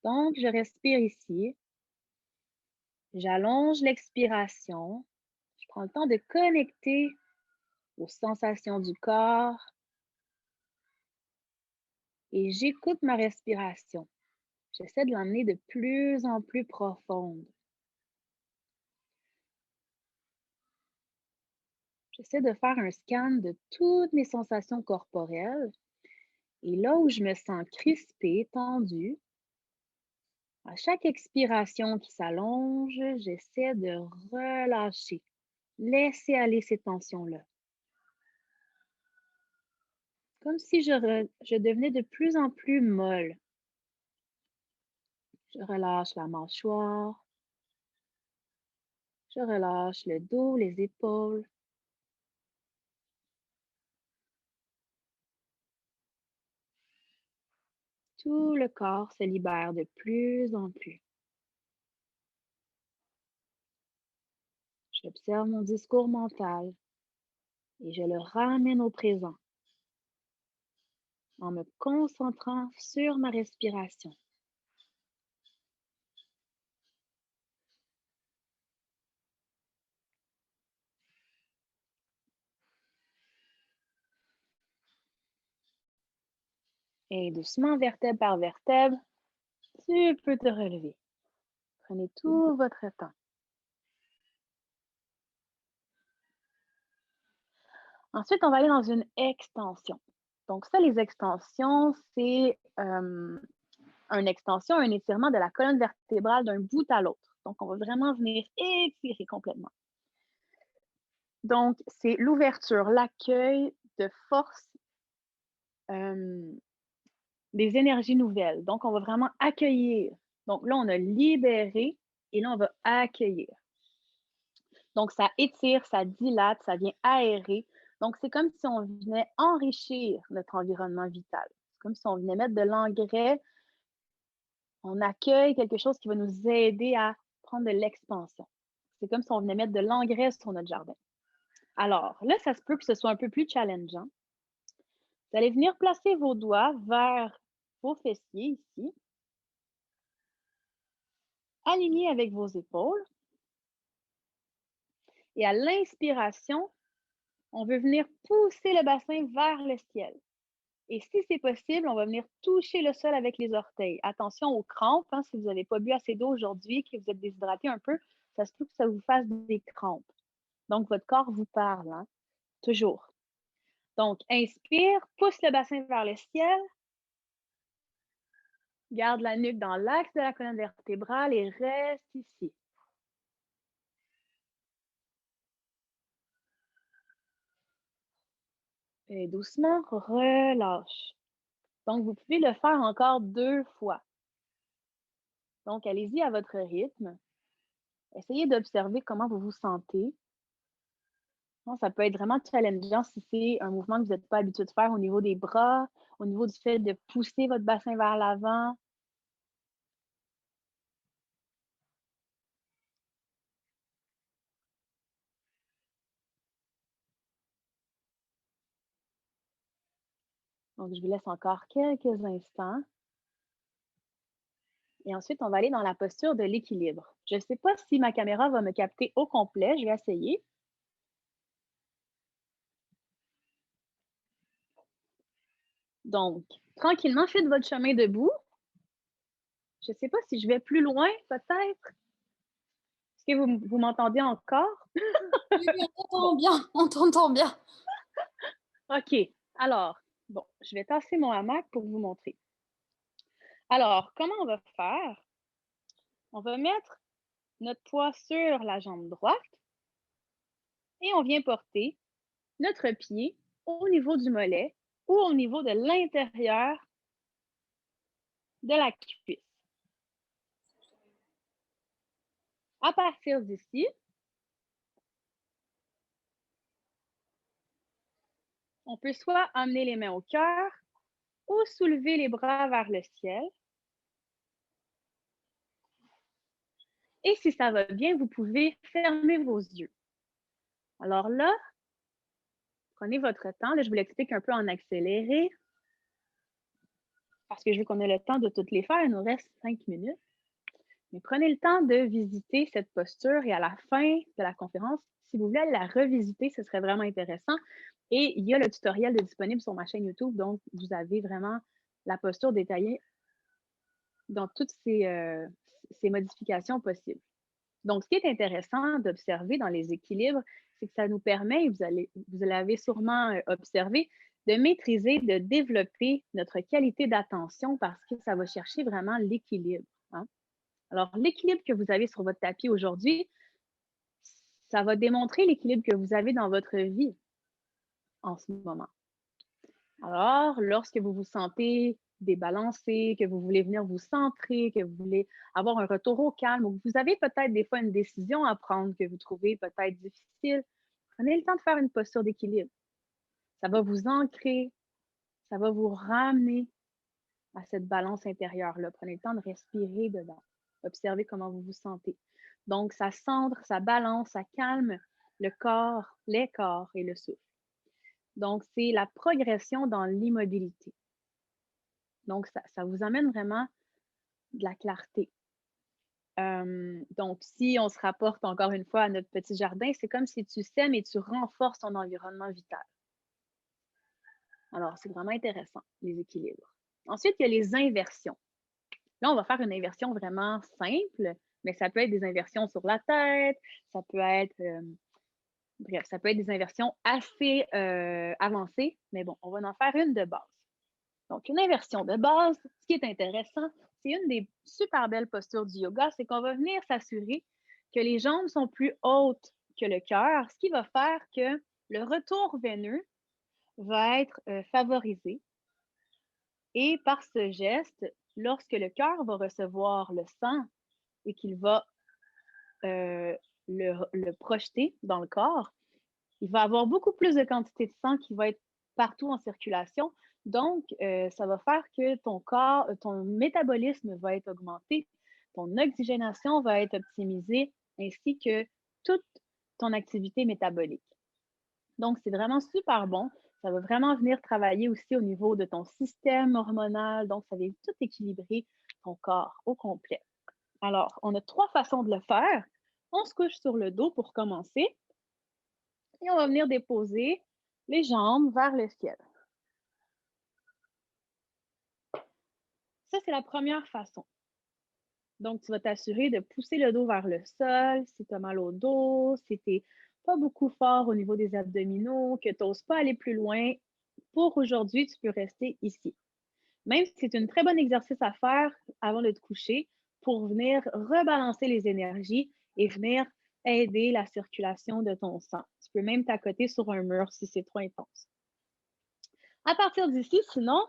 Donc, je respire ici, j'allonge l'expiration, je prends le temps de connecter aux sensations du corps et j'écoute ma respiration. J'essaie de l'emmener de plus en plus profonde. J'essaie de faire un scan de toutes mes sensations corporelles et là où je me sens crispée, tendue, à chaque expiration qui s'allonge, j'essaie de relâcher, laisser aller ces tensions-là. Comme si je devenais de plus en plus molle. Je relâche la mâchoire, je relâche le dos, les épaules. Tout le corps se libère de plus en plus. J'observe mon discours mental et je le ramène au présent en me concentrant sur ma respiration. Et doucement, vertèbre par vertèbre, tu peux te relever. Prenez tout votre temps. Ensuite, on va aller dans une extension. Donc ça, les extensions, c'est une extension, un étirement de la colonne vertébrale d'un bout à l'autre. Donc, on va vraiment venir étirer complètement. Donc, c'est l'ouverture, l'accueil de force des énergies nouvelles. Donc, on va vraiment accueillir. Donc là, on a libéré et là, on va accueillir. Donc, ça étire, ça dilate, ça vient aérer. Donc, c'est comme si on venait enrichir notre environnement vital. C'est comme si on venait mettre de l'engrais, on accueille quelque chose qui va nous aider à prendre de l'expansion. C'est comme si on venait mettre de l'engrais sur notre jardin. Alors, là, ça se peut que ce soit un peu plus challengeant. Vous allez venir placer vos doigts vers vos fessiers ici, alignés avec vos épaules. Et à l'inspiration, on veut venir pousser le bassin vers le ciel. Et si c'est possible, on va venir toucher le sol avec les orteils. Attention aux crampes, hein, si vous n'avez pas bu assez d'eau aujourd'hui, que vous êtes déshydraté un peu, ça se peut que ça vous fasse des crampes. Donc, votre corps vous parle, hein, toujours. Donc, inspire, pousse le bassin vers le ciel. Garde la nuque dans l'axe de la colonne vertébrale et reste ici. Et doucement, relâche. Donc, vous pouvez le faire encore 2 fois. Donc, allez-y à votre rythme. Essayez d'observer comment vous vous sentez. Non, ça peut être vraiment challengeant si c'est un mouvement que vous n'êtes pas habitué de faire au niveau des bras, au niveau du fait de pousser votre bassin vers l'avant. Donc, je vous laisse encore quelques instants. Et ensuite, on va aller dans la posture de l'équilibre. Je ne sais pas si ma caméra va me capter au complet. Je vais essayer. Donc, tranquillement, faites votre chemin debout. Je ne sais pas si je vais plus loin, peut-être. Est-ce que vous m'entendez encore? Oui, on t'entend bien, on t'entend bien. OK. Alors, bon, je vais tasser mon hamac pour vous montrer. Alors, comment on va faire? On va mettre notre poids sur la jambe droite et on vient porter notre pied au niveau du mollet ou au niveau de l'intérieur de la cuisse. À partir d'ici, on peut soit amener les mains au cœur ou soulever les bras vers le ciel. Et si ça va bien, vous pouvez fermer vos yeux. Alors là, prenez votre temps. Là, je vous l'explique un peu en accéléré parce que je veux qu'on ait le temps de toutes les faire. Il nous reste 5 minutes. Mais prenez le temps de visiter cette posture et à la fin de la conférence, si vous voulez la revisiter, ce serait vraiment intéressant. Et il y a le tutoriel disponible sur ma chaîne YouTube, donc vous avez vraiment la posture détaillée dans toutes ces modifications possibles. Donc, ce qui est intéressant d'observer dans les équilibres, c'est que ça nous permet, vous l'avez sûrement observé, de maîtriser, de développer notre qualité d'attention parce que ça va chercher vraiment l'équilibre. Hein? Alors, l'équilibre que vous avez sur votre tapis aujourd'hui, ça va démontrer l'équilibre que vous avez dans votre vie en ce moment. Alors, lorsque vous vous sentez débalancé, que vous voulez venir vous centrer, que vous voulez avoir un retour au calme, ou que vous avez peut-être des fois une décision à prendre que vous trouvez peut-être difficile, prenez le temps de faire une posture d'équilibre. Ça va vous ancrer, ça va vous ramener à cette balance intérieure-là. Prenez le temps de respirer dedans. Observez comment vous vous sentez. Donc, ça centre, ça balance, ça calme le corps, les corps et le souffle. Donc, c'est la progression dans l'immobilité. Donc, ça vous amène vraiment de la clarté. Donc, si on se rapporte encore une fois à notre petit jardin, c'est comme si tu sèmes et tu renforces ton environnement vital. Alors, c'est vraiment intéressant, les équilibres. Ensuite, il y a les inversions. Là, on va faire une inversion vraiment simple, mais ça peut être des inversions sur la tête, ça peut être, bref, ça peut être des inversions assez avancées, mais bon, on va en faire une de base. Donc, une inversion de base, ce qui est intéressant, c'est une des super belles postures du yoga, c'est qu'on va venir s'assurer que les jambes sont plus hautes que le cœur, ce qui va faire que le retour veineux va être favorisé. Et par ce geste, lorsque le cœur va recevoir le sang et qu'il va le projeter dans le corps, il va avoir beaucoup plus de quantité de sang qui va être partout en circulation. Donc, ça va faire que ton corps, ton métabolisme va être augmenté, ton oxygénation va être optimisée, ainsi que toute ton activité métabolique. Donc, c'est vraiment super bon. Ça va vraiment venir travailler aussi au niveau de ton système hormonal. Donc, ça vient tout équilibrer ton corps au complet. Alors, on a 3 façons de le faire. On se couche sur le dos pour commencer et on va venir déposer les jambes vers le ciel. Ça, c'est la première façon. Donc, tu vas t'assurer de pousser le dos vers le sol. Si tu as mal au dos, si tu n'es pas beaucoup fort au niveau des abdominaux, que tu n'oses pas aller plus loin, pour aujourd'hui, tu peux rester ici. Même si c'est un très bon exercice à faire avant de te coucher pour venir rebalancer les énergies et venir aider la circulation de ton sang. Tu peux même t'accoter sur un mur si c'est trop intense. À partir d'ici, sinon,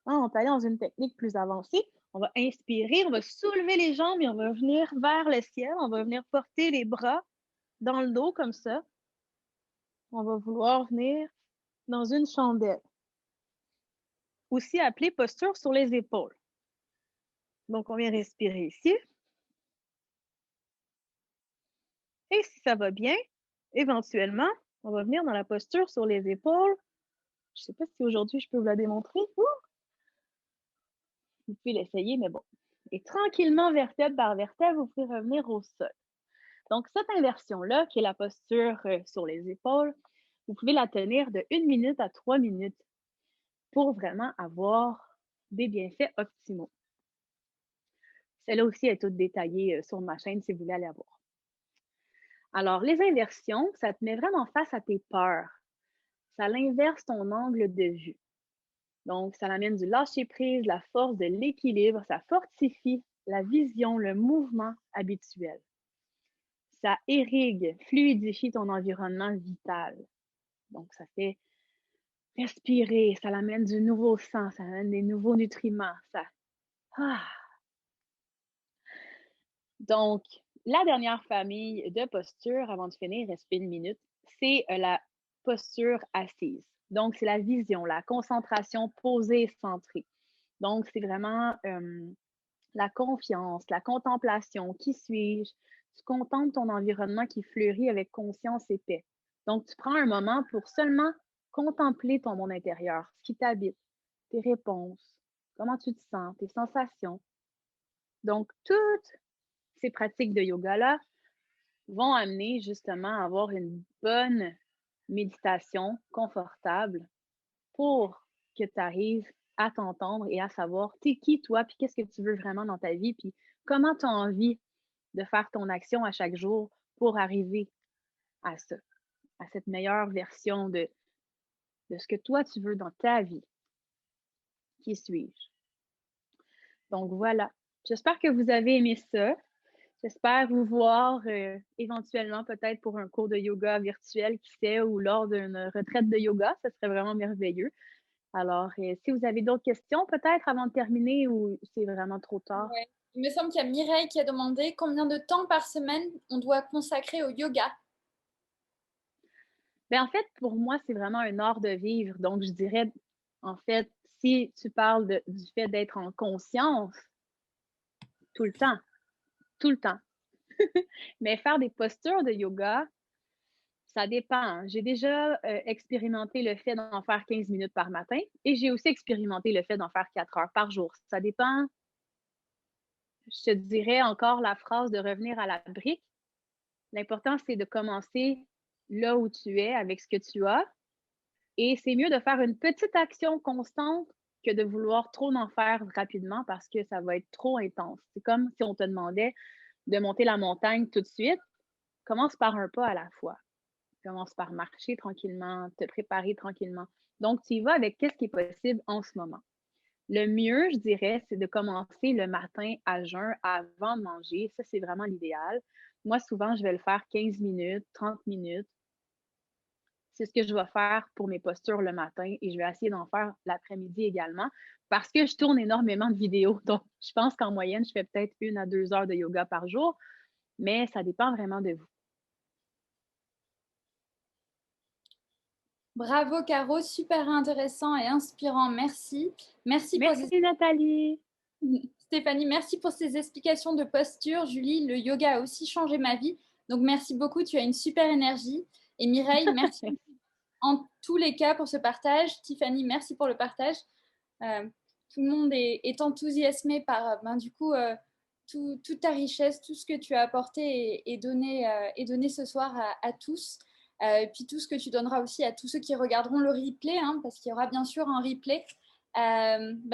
on peut aller dans une technique plus avancée. On va inspirer, on va soulever les jambes et on va venir vers le ciel. On va venir porter les bras dans le dos comme ça. On va vouloir venir dans une chandelle. Aussi appelée posture sur les épaules. Donc, on vient respirer ici. Et si ça va bien, éventuellement, on va venir dans la posture sur les épaules. Je ne sais pas si aujourd'hui je peux vous la démontrer. Vous pouvez l'essayer, mais bon. Et tranquillement, vertèbre par vertèbre, vous pouvez revenir au sol. Donc, cette inversion-là, qui est la posture sur les épaules, vous pouvez la tenir de 1 minute à 3 minutes pour vraiment avoir des bienfaits optimaux. Celle-là aussi est toute détaillée sur ma chaîne si vous voulez aller la voir. Alors, les inversions, ça te met vraiment face à tes peurs. Ça l'inverse ton angle de vue. Donc, ça amène du lâcher-prise, la force de l'équilibre, ça fortifie la vision, le mouvement habituel. Ça irrigue, fluidifie ton environnement vital. Donc, ça fait respirer, ça amène du nouveau sang, ça amène des nouveaux nutriments. Ah. Donc, la dernière famille de postures, avant de finir, il reste 1 minute, c'est la posture assise. Donc, c'est la vision, la concentration posée, centrée. Donc, c'est vraiment la confiance, la contemplation. Qui suis-je? Tu contemples ton environnement qui fleurit avec conscience et paix. Donc, tu prends un moment pour seulement contempler ton monde intérieur, ce qui t'habite, tes réponses, comment tu te sens, tes sensations. Donc, toutes ces pratiques de yoga-là vont amener justement à avoir une bonne méditation confortable pour que tu arrives à t'entendre et à savoir t'es qui toi, puis qu'est-ce que tu veux vraiment dans ta vie, puis comment tu as envie de faire ton action à chaque jour pour arriver à ça, à cette meilleure version de ce que toi tu veux dans ta vie. Qui suis-je? Donc voilà. J'espère que vous avez aimé ça. J'espère vous voir éventuellement peut-être pour un cours de yoga virtuel, qui sait, ou lors d'une retraite de yoga. Ce serait vraiment merveilleux. Alors, si vous avez d'autres questions, peut-être avant de terminer, ou c'est vraiment trop tard? Ouais. Il me semble qu'il y a Mireille qui a demandé combien de temps par semaine on doit consacrer au yoga. Ben, en fait, pour moi, c'est vraiment un art de vivre. Donc, je dirais, en fait, si tu parles du fait d'être en conscience, tout le temps, tout le temps. Mais faire des postures de yoga, ça dépend. J'ai déjà expérimenté le fait d'en faire 15 minutes par matin et j'ai aussi expérimenté le fait d'en faire 4 heures par jour. Ça dépend, je te dirais encore la phrase de revenir à la brique. L'important, c'est de commencer là où tu es avec ce que tu as. Et c'est mieux de faire une petite action constante que de vouloir trop en faire rapidement parce que ça va être trop intense. C'est comme si on te demandait de monter la montagne tout de suite. Commence par un pas à la fois. Commence par marcher tranquillement, te préparer tranquillement. Donc, tu y vas avec qu'est-ce qui est possible en ce moment. Le mieux, je dirais, c'est de commencer le matin à jeun avant de manger. Ça, c'est vraiment l'idéal. Moi, souvent, je vais le faire 15 minutes, 30 minutes. C'est ce que je vais faire pour mes postures le matin et je vais essayer d'en faire l'après-midi également parce que je tourne énormément de vidéos. Donc, je pense qu'en moyenne, je fais peut-être 1 à 2 heures de yoga par jour, mais ça dépend vraiment de vous. Bravo Caro, super intéressant et inspirant. Merci. Merci pour Merci Nathalie. Stéphanie, merci pour ces explications de posture. Julie, le yoga a aussi changé ma vie. Donc merci beaucoup, tu as une super énergie. Et Mireille, merci en tous les cas pour ce partage. Tiffany, merci pour le partage. Euh, Tout le monde est enthousiasmé par du coup toute ta richesse, tout ce que tu as apporté et donné ce soir à tous. Et puis tout ce que tu donneras aussi à tous ceux qui regarderont le replay, hein, parce qu'il y aura bien sûr un replay.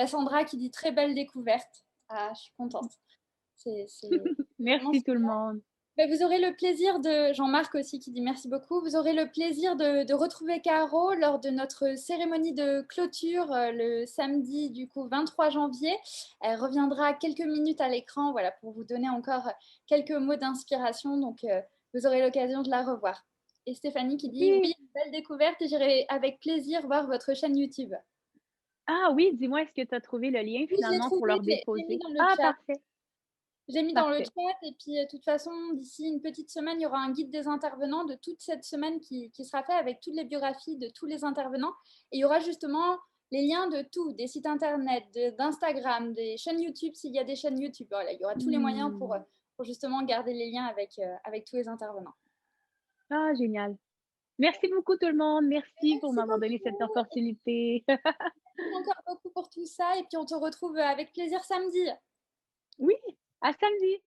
Sandra qui dit très belle découverte. Ah, je suis contente. C'est vraiment Merci tout le super. monde. Vous aurez le plaisir de, Jean-Marc aussi qui dit merci beaucoup, vous aurez le plaisir de retrouver Caro lors de notre cérémonie de clôture le samedi du coup 23 janvier. Elle reviendra quelques minutes à l'écran voilà, pour vous donner encore quelques mots d'inspiration. Donc vous aurez l'occasion de la revoir. Et Stéphanie qui dit Oui. oui, belle découverte et j'irai avec plaisir voir votre chaîne YouTube. Ah oui, dis-moi, est-ce que tu as trouvé le lien Oui, je l'ai finalement pour trouvé, leur j'ai mis déposer? dans le Ah, chat. parfait, J'ai mis dans le parfait. chat et puis de toute façon, d'ici une petite semaine, il y aura un guide des intervenants de toute cette semaine qui sera fait avec toutes les biographies de tous les intervenants. Et il y aura justement les liens de tout, des sites internet, d'Instagram, des chaînes YouTube s'il y a des chaînes YouTube. Voilà, il y aura tous les moyens Hmm. pour justement garder les liens avec tous les intervenants. Ah, génial. Merci beaucoup tout le monde. Merci pour Merci m'avoir donné cette beaucoup. opportunité. Merci encore beaucoup pour tout ça. Et puis on te retrouve avec plaisir samedi. Oui, à samedi.